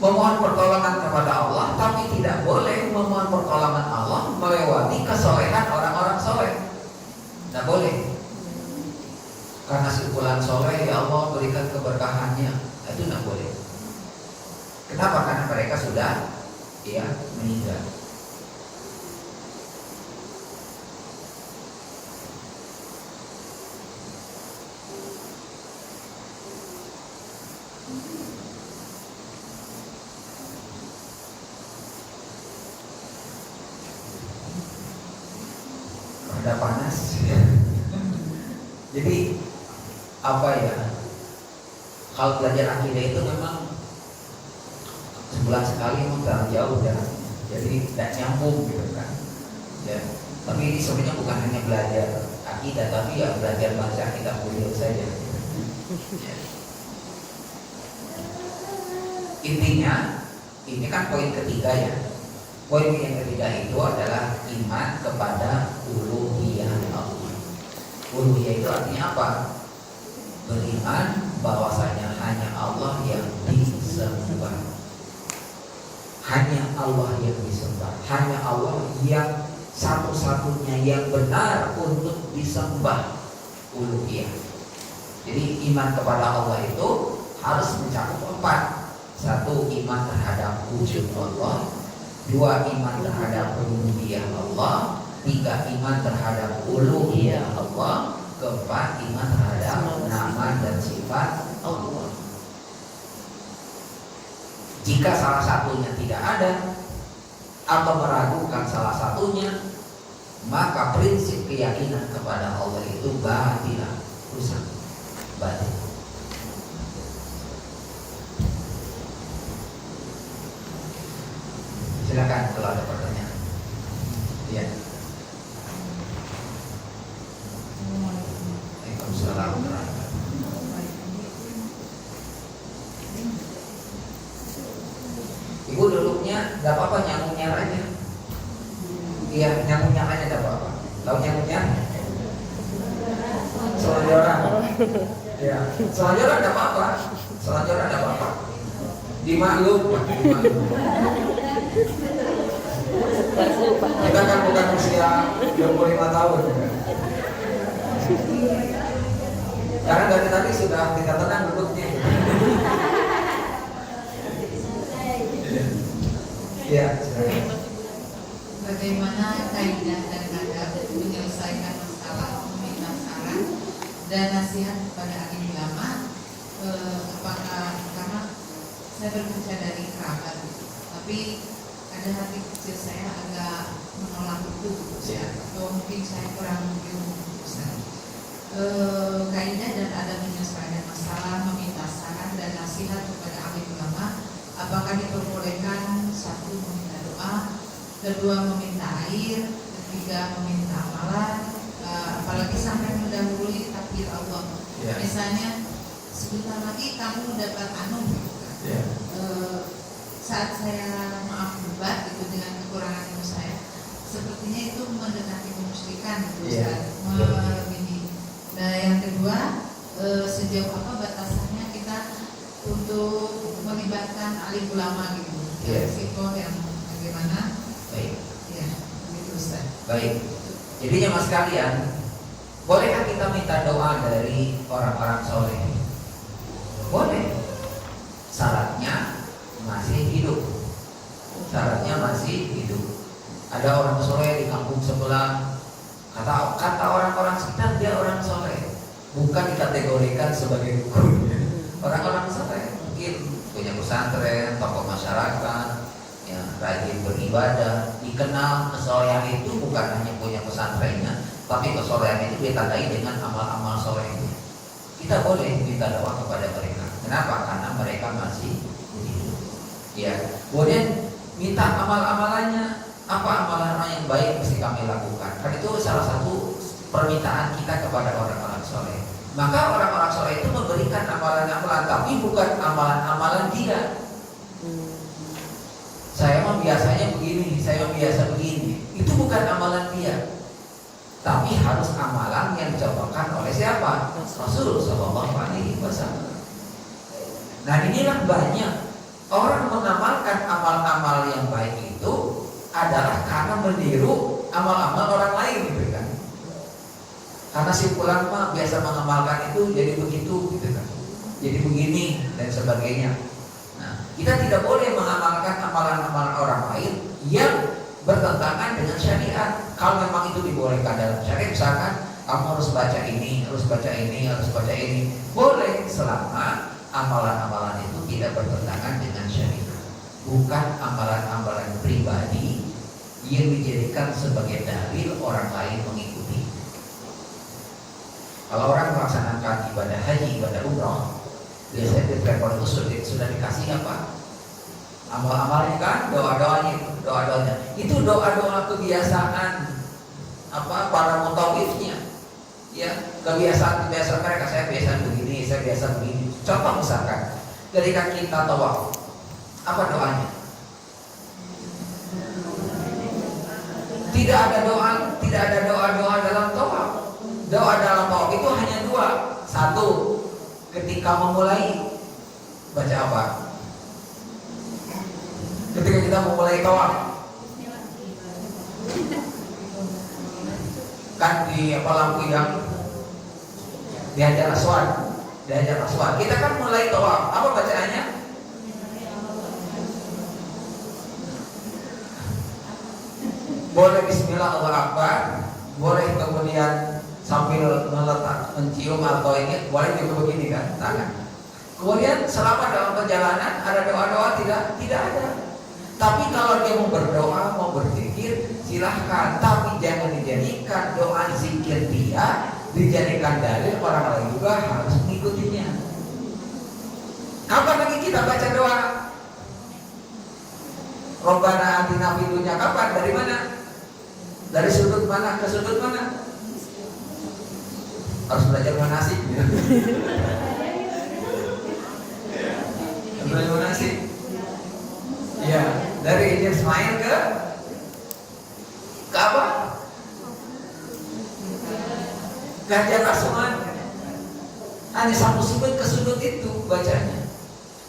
memohon pertolongan kepada Allah, tapi tidak boleh memohon pertolongan Allah melewati kesolehan orang-orang soleh. Tidak boleh. Karena sebulan soleh, ya Allah berikan keberkahannya, itu tidak boleh. Kenapa? Karena mereka sudah meninggal. Ada panas. Jadi apa ya? Kalau belajar akidah itu memang sebulan sekali, memang terlalu jauh ya. Jadi tidak nyambung gitu kan. Ya. Tapi ini sebenarnya bukan hanya belajar akidah, tapi ya belajar baca kitab beliau saja. Ya. Intinya, ini kan poin ketiga ya. Poin yang ketiga itu adalah iman kepada uluhiyah Allah. Uluhiyah itu artinya apa? Beriman bahwasanya hanya Allah yang disembah. Hanya Allah yang disembah. Hanya Allah yang satu-satunya yang benar untuk disembah, uluhiyah. Jadi iman kepada Allah itu harus mencakup 4. 1, iman terhadap wujud Allah. 2, iman terhadap rububiyah Allah. 3, iman terhadap uluhiyah Allah. 4, iman terhadap nama dan sifat Allah. Jika salah satunya tidak ada, atau meragukan salah satunya, maka prinsip keyakinan kepada Allah itu batilah, rusak, batil. Silakan kalau ada pertanyaan. Ya. Waalaikumsalam. Ibu duduknya, gak apa-apa, nyamuk-nyar aja. Iya, nyamuk-nyar aja, gak apa-apa. Tahu nyamuk-nyar? Selonjoran. Ya, selonjoran gak apa-apa. Selonjoran gak apa-apa. Dimaklum. Kita kan bukan usia 25 tahun. Karena dari tadi sudah tidak tenang duduknya. Iya. Bagaimana kaidah dan adab menyelesaikan masalah, meminta saran dan nasihat kepada alim ulama? Apakah karena saya berkaca dari kerabat, tapi ada hati kecil saya agak menolak itu, atau mungkin saya kurang ilmu. Kaidah dan adab menyelesaikan masalah, meminta saran dan nasihat kepada alim ulama, apakah diperbolehkan? Satu, meminta doa, kedua meminta air, ketiga meminta amalan, apalagi sampai mendahului takdir Allah. Misalnya sebentar lagi kamu dapat saat saya maaf berbat gitu dengan kekurangan ilmu saya, sepertinya itu mendekati kemusyrikan gitu, begini. Nah yang kedua, sejauh apa batasannya kita untuk melibatkan alim ulama gitu, risiko yang bagaimana? Baik. Ya, begitu Ustaz. Baik. Jadinya mas kalian, bolehkah kita minta doa dari orang-orang soleh? Boleh. Syaratnya masih hidup. Syaratnya masih hidup. Ada orang soleh di kampung sebelah, kata orang-orang sekitar dia orang soleh, bukan dikategorikan sebagai dukun. Orang-orang soleh mungkin punya pesantren, tokoh masyarakat, ya, rajin beribadah, dikenal kesolehan itu bukan hanya punya pesantrennya, tapi kesolehan itu ditandai dengan amal-amal soleh itu. Kita boleh minta doa kepada mereka. Kenapa? Karena mereka masih hidup. Ya, kemudian minta amal-amalannya. Apa amalan yang baik mesti kami lakukan? Kan itu salah satu permintaan kita kepada orang-orang soleh. Maka orang-orang soleh itu memberikan amalan-amalan, tapi bukan amalan-amalan dia. Saya mah biasanya begini, saya biasa begini. Itu bukan amalan dia, tapi harus amalan yang dicontohkan oleh siapa? Rasul Shallallahu Alaihi Wasallam. Nah inilah banyak orang mengamalkan amal-amal yang baik itu adalah karena meniru amal-amal orang lain gitu kan. Karena si fulan mah biasa mengamalkan itu jadi begitu gitu kan. Jadi begini dan sebagainya. Nah, kita tidak boleh mengamalkan amalan-amalan orang lain yang bertentangan dengan syariat. Kalau memang itu dibolehkan dalam syariat, misalkan kamu harus baca ini, harus baca ini, harus baca ini, boleh selama amalan-amalan itu tidak bertentangan dengan syariat. Bukan amalan-amalan pribadi yang dijadikan sebagai dalil orang lain mengikuti. Kalau orang melaksanakan ibadah haji, ibadah umrah, biasanya di travel itu sudah dikasih apa? Amal-amalnya kan, doa-doanya. Itu doa-doa kebiasaan apa para mutawifnya. Ya, kebiasaan mereka, saya biasa begini, saya biasa begini. Contoh misalkan, ketika kita tawaf, apa doanya? Tidak ada doa dalam tawaf. Doa dalam tawaf itu hanya dua. Satu, ketika memulai baca apa? Ketika kita memulai tawaf, kan di lampu hidang di Hajar Aswad. Kita kan mulai tawaf. Apa bacaannya? Boleh Bismillah Allahu Akbar, boleh kemudian sambil mencium atau ini, boleh juga begini kan tangan. Kemudian selama dalam perjalanan ada doa-doa tidak ada. Tapi kalau dia mau berdoa, mau berzikir, silahkan. Tapi jangan dijadikan doa zikir dia dijadikan dalil, orang lain juga harus mengikutinya. Kapan lagi kita baca doa Rabbana atina fid dunya? Kapan? Dari mana? Dari sudut mana ke sudut mana? Harus belajar manasik ya. Belajar manasik. Ya, dari Hijr Ismail ke apa? Hajar Aswad. Hanya satu sudut ke sudut itu bacanya.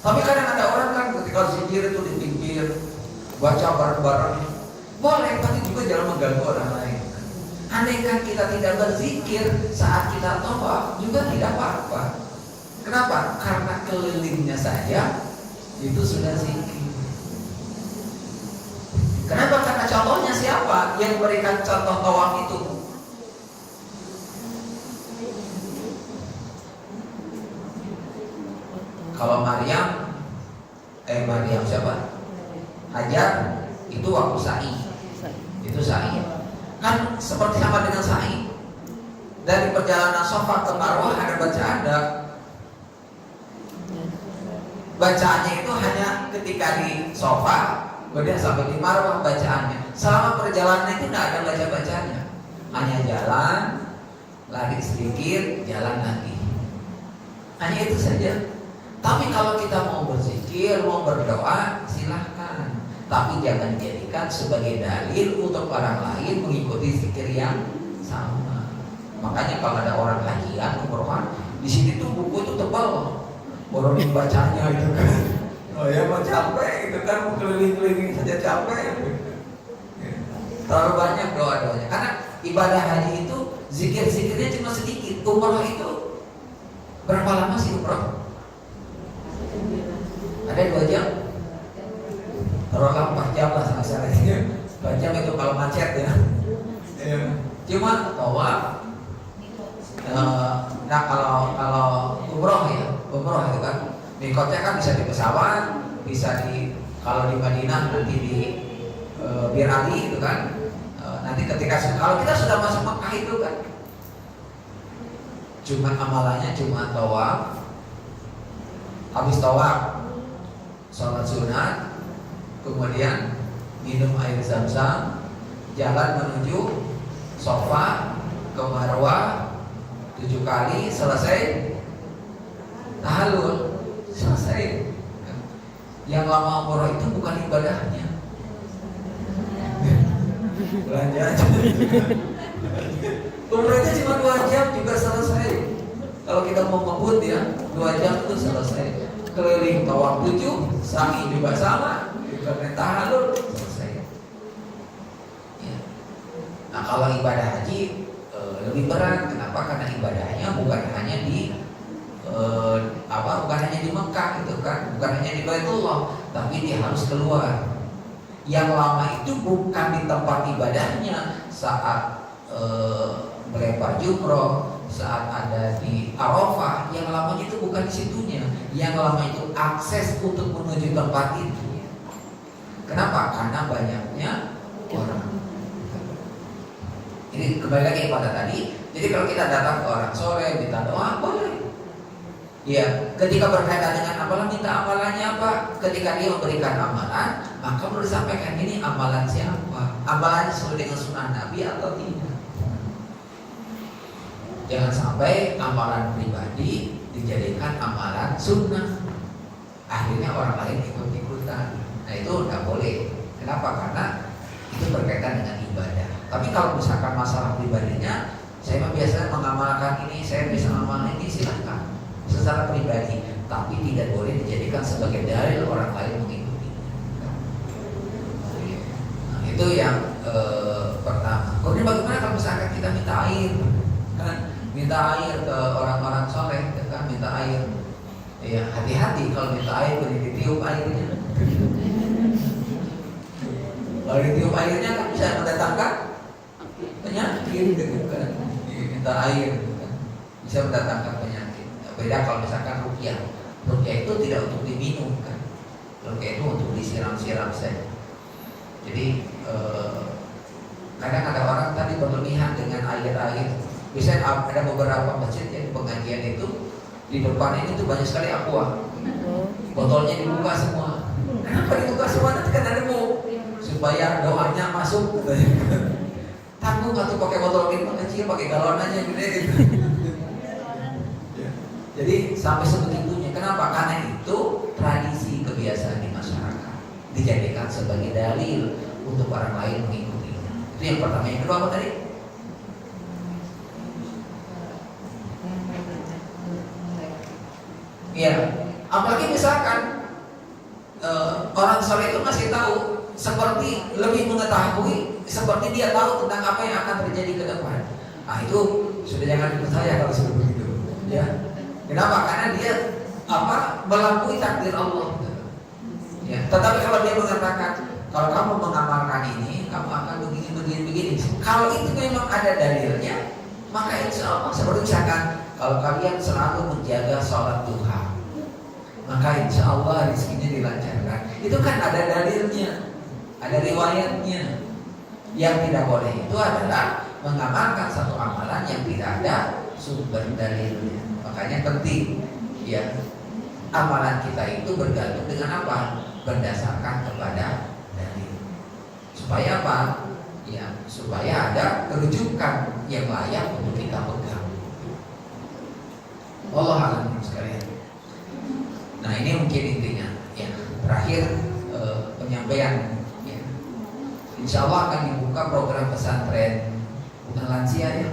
Tapi kadang ada orang kan ketika zikir itu di pinggir, baca bareng-bareng. Boleh, tapi juga jangan mengganggu orang lain. Andai kan kita tidak berzikir saat kita tawaf juga tidak apa-apa. Kenapa? Karena kelilingnya saja itu sudah zikir. Kenapa? Karena contohnya siapa yang memberikan contoh tawaf itu? Kalau Maryam siapa? Hajar itu waktu sa'i. Itu sa'i. Kan seperti sama dengan sa'i. Dari perjalanan Safa ke Marwah ada bacaan. Bacaannya itu hanya ketika di Safa, kemudian sampai di Marwah bacaannya. Selama perjalanan itu tidak ada baca-bacaannya. Hanya jalan, lari sedikit, jalan lagi. Hanya itu saja. Tapi kalau kita mau berzikir, mau berdoa, silahkan. Tapi jangan dijadikan sebagai dalil untuk orang lain mengikuti zikir yang sama. Makanya kalau ada orang hajian, umrohan, di sini tuh buku itu tebal, orang yang bacanya itu kan. Oh ya mau capek, itu kan mau keliling-keliling saja capek. Terlalu banyak doa-doanya. Karena ibadah haji itu zikir-zikirnya cuma sedikit. Umroh itu berapa lama sih umroh? Ada 2 jam? Taruhlah 4 jam lah salah-salahnya. 4 jam itu kalau macet ya. Cuma tawaf. Nah kalau umroh itu kan mikotnya kan bisa di pesawat, bisa di kalau di Madinah nanti di Bir Ali itu kan. Nanti ketika kalau kita sudah masuk Mekah itu kan cuma amalannya cuma tawaf. Habis tawaf sholat sunat, kemudian minum air zam-zam, jalan menuju Safa ke Marwah 7 kali, selesai tahallul, selesai. Yang lama umroh itu bukan ibadahnya, belanja aja. Umrohnya cuma 2 jam juga selesai. Kalau kita mau ngebut ya 2 jam itu selesai. Keliling tawaf 7, sa'i juga sama, ibadah tahallul selesai. Ya. Nah kalau ibadah haji lebih berat. Kenapa? Karena ibadahnya bukan hanya di bukan hanya di Mekah itu kan, bukan hanya di Baitullah, tapi dia harus keluar. Yang lama itu bukan di tempat ibadahnya saat melempar jumroh, saat ada di Arafah. Yang lama itu bukan di situnya. Yang lama itu akses untuk menuju tempat itu. Kenapa? Karena banyaknya orang. Ini kembali lagi pada tadi. Jadi kalau kita datang ke orang soleh, minta doa, boleh. Ya, ketika berkaitan dengan amalan, minta amalannya apa? Ketika dia memberikan amalan, maka perlu disampaikan ini amalan siapa? Amalannya sesuai dengan sunnah Nabi atau tidak? Jangan sampai amalan pribadi dijadikan amalan sunnah. Akhirnya orang lain ikut-ikutan. Nah itu tidak boleh. Kenapa? Karena itu berkaitan dengan ibadah. Tapi kalau misalkan masalah pribadinya, saya biasanya mengamalkan ini, saya bisa mengamalkan ini, silahkan secara pribadi. Tapi tidak boleh dijadikan sebagai dalil orang lain mengikuti. Nah itu yang pertama. Kemudian bagaimana kalau misalkan kita minta air? Kan? Minta air ke orang-orang soleh, kan? Minta air. Ya hati-hati kalau minta air, boleh ditiup airnya. Kalau ditiup airnya kan bisa mendatangkan penyakit, gitu kan? Minta air, gitu kan? Bisa mendatangkan penyakit. Beda kalau misalkan ruqyah. Ruqyah itu tidak untuk diminum kan? Ruqyah itu untuk disiram-siram saja. Jadi kadang ada orang tadi berlebihan dengan air. Biasanya ada beberapa masjid yang pengajian itu di depan ini tuh banyak sekali aqua. Botolnya dibuka semua. Kenapa dibuka semua? Nanti kan ada mau supaya doanya masuk. Tanggung atau pakai botol minuman kecil, pakai galon aja gede gitu. Jadi sampai sebegitunya. Kenapa? Karena itu tradisi kebiasaan di masyarakat dijadikan sebagai dalil untuk orang lain mengikutinya. Itu yang pertama. Yang kedua apa tadi? Iya. Apalagi misalkan orang soleh itu masih tahu, seperti lebih mengetahui, seperti dia tahu tentang apa yang akan terjadi ke depan. Nah itu sudah jangan dipercaya kalau sudah begitu. Ya. Kenapa? Karena dia melampaui takdir Allah. Ya. Tetapi kalau dia mengatakan, kalau kamu mengamalkan ini, kamu akan begini. Kalau itu memang ada dalilnya, maka insya Allah, seperti misalkan kalau kalian selalu menjaga sholat duha, maka insya Allah rezekinya dilancarkan. Itu kan ada dalilnya, ada riwayatnya. Yang tidak boleh itu adalah mengamalkan satu amalan yang tidak ada sumber dalilnya. Makanya penting, ya, amalan kita itu bergantung dengan apa? Berdasarkan kepada dalil. Supaya apa? Ya, supaya ada kerujukan yang layak untuk kita pegang. Allah alam sekalian. Nah ini mungkin intinya. Ya, terakhir penyampaian. Ya. Insya Allah akan dibuka program pesantren bukan lansia ya.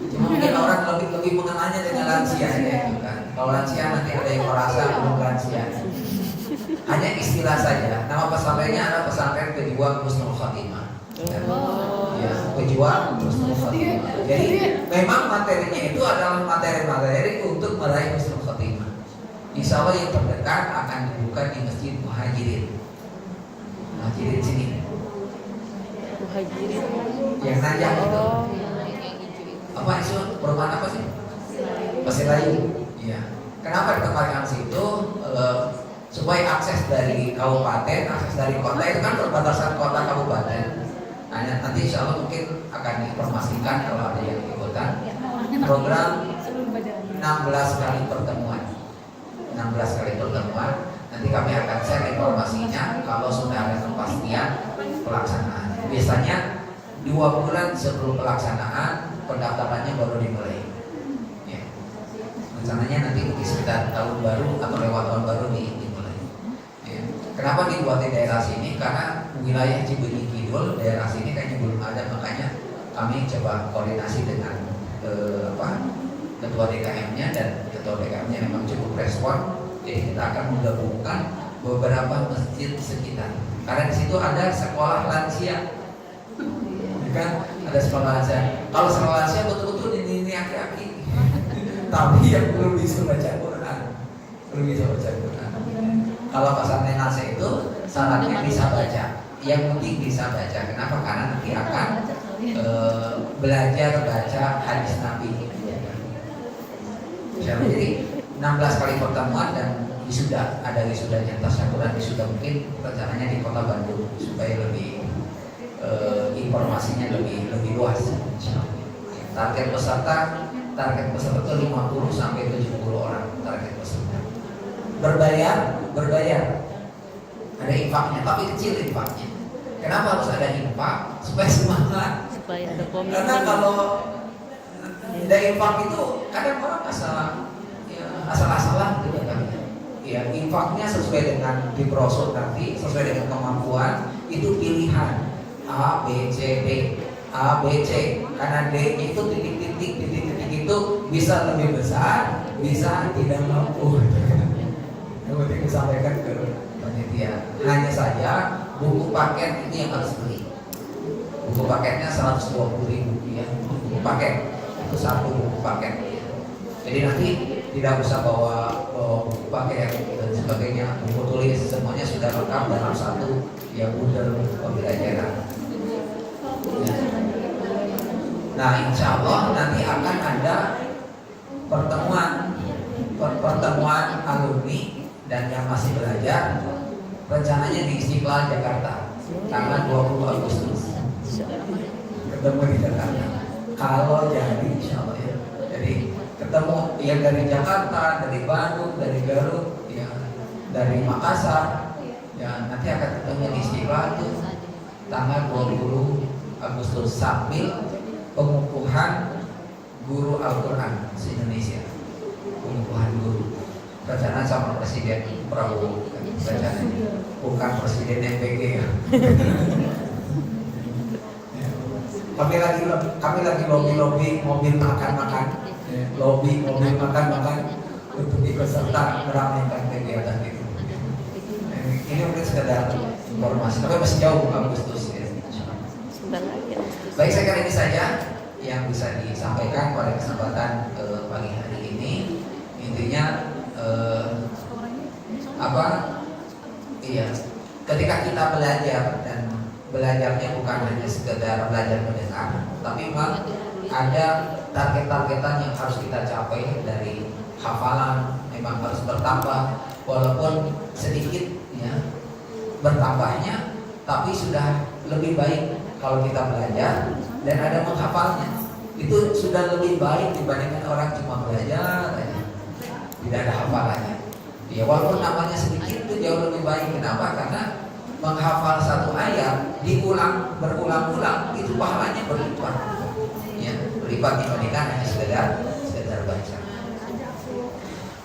Cuma mungkin orang lebih mengenalnya dengan lansia ya, gitu kan. Kalau lansia nanti ada yang merasa belum lansia. Hanya istilah saja. Nama pesantrennya adalah pesantren pejuang Husnul Khotimah. Ya, pejuang Husnul Khotimah. Jadi memang materinya itu adalah materi-materi untuk meraih Husnul Khotimah. Insya Allah yang terdekat akan dibuka di Masjid Muhajirin. Muhajirin sini. Muhajirin. Yang Najah itu. Apa itu? Perumahan apa sih? Pasir Layu. Iya. Kenapa ditempatkan situ? Supaya akses dari kabupaten, akses dari kota itu kan perbatasan kota kabupaten. Nah, nanti insya Allah mungkin akan diinformasikan kalau ada yang ikutan program 16 kali pertemuan. 16 kali pertemuan. Nanti kami akan share informasinya kalau sudah ada kepastian pelaksanaan. Biasanya 2 bulan sebelum pelaksanaan pendaftarannya baru dimulai. Ya. Rencananya nanti di sekitar tahun baru atau lewat tahun baru dimulai. Ya. Kenapa dibuat di daerah sini? Karena wilayah Cibenying Kidul, daerah sini kayaknya belum ada, makanya kami coba koordinasi dengan ketua DKM-nya, dan ketua DKM-nya memang cukup respon. Jadi kita akan menggabungkan beberapa masjid sekitar. Karena di situ ada sekolah lansia. Kan ada sekolah lansia. Kalau sekolah lansia betul-betul ini aki-aki. Tapi yang belum bisa baca Quran. Kalau pesantren lansia itu syaratnya bisa baca. Yang penting bisa baca. Kenapa? Karena nanti akan belajar baca hadis Nabi. Jadi 16 kali pertemuan dan wisuda, ada wisudanya tasyakuran, wisuda mungkin rencananya di Kota Bandung supaya lebih informasinya lebih luas. Target peserta itu 50 sampai 70 orang target peserta. Berbayar. Ada infaknya, tapi kecil infaknya. Kenapa harus ada infak? Supaya semangat. Supaya ada komitmen. Karena kalau ada infak itu kadang orang asal-asalan gitu kan. Ya, infaknya sesuai dengan di brosur nanti, sesuai dengan kemampuan, itu pilihan A, B, C, D. A, B, C. Karena D-nya itu titik-titik itu bisa lebih besar, bisa tidak mampu. Yang penting disampaikan ke panitia. Hanya saja buku paket itu yang harus beli. Buku paketnya 120.000 ya. Buku paket itu satu buku paket. Jadi nanti tidak usah bawa buku paket dan sebagainya, buku tulis, semuanya sudah lengkap dalam satu ya model pembelajaran. Ya. Nah, insya Allah nanti akan ada pertemuan alumni dan yang masih belajar, rencananya di Istiqlal Jakarta. tanggal 20 Agustus ketemu di Jakarta. Kalau jadi insya Allah ya. Jadi ketemu yang dari Jakarta, dari Bandung, dari Garut, ya, dari Makassar, ya nanti akan ketemu di Istiqlal tuh tanggal 20 Agustus sambil pengukuhan guru Al-Quran se-Indonesia. Pengukuhan guru rencana sama Presiden Prabowo rencana, bukan Presiden MPG ya. Kami lagi lobby mobil makan untuk ikut serta meramaikan kegiatan itu. Ini mungkin sekedar informasi, tapi masih jauh Agustus ya. Baik, saya kira ini saja yang bisa disampaikan pada kesempatan pagi hari ini. Intinya ketika kita belajar, dan belajarnya bukan hanya sekedar belajar mendengar, tapi memang ada target-targetan yang harus kita capai. Dari hafalan memang harus bertambah, walaupun sedikit ya bertambahnya, tapi sudah lebih baik kalau kita belajar dan ada menghafalnya. Itu sudah lebih baik dibandingkan orang cuma belajar aja, tidak ada hafalannya. Ya walaupun namanya sedikit itu jauh lebih baik. Kenapa? Karena menghafal satu ayat diulang berulang-ulang itu pahalanya berlipat, ya berlipat dibandingkan hanya sekedar baca.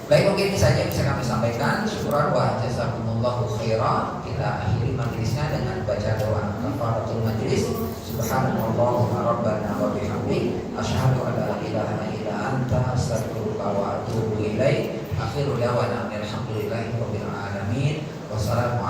Baik, mungkin ini saja bisa kami sampaikan. Syukur wa jazakumullahu khairan. Kita akhiri majelisnya dengan baca doa kafaratul majelis. Subhanallahumma rabbana wa bihamdik asyhadu an la ilaha illa anta astaghfiruka wa atubu ilaik. Akhirul da'wana alhamdulillahi rabbil alamin. Wassalamu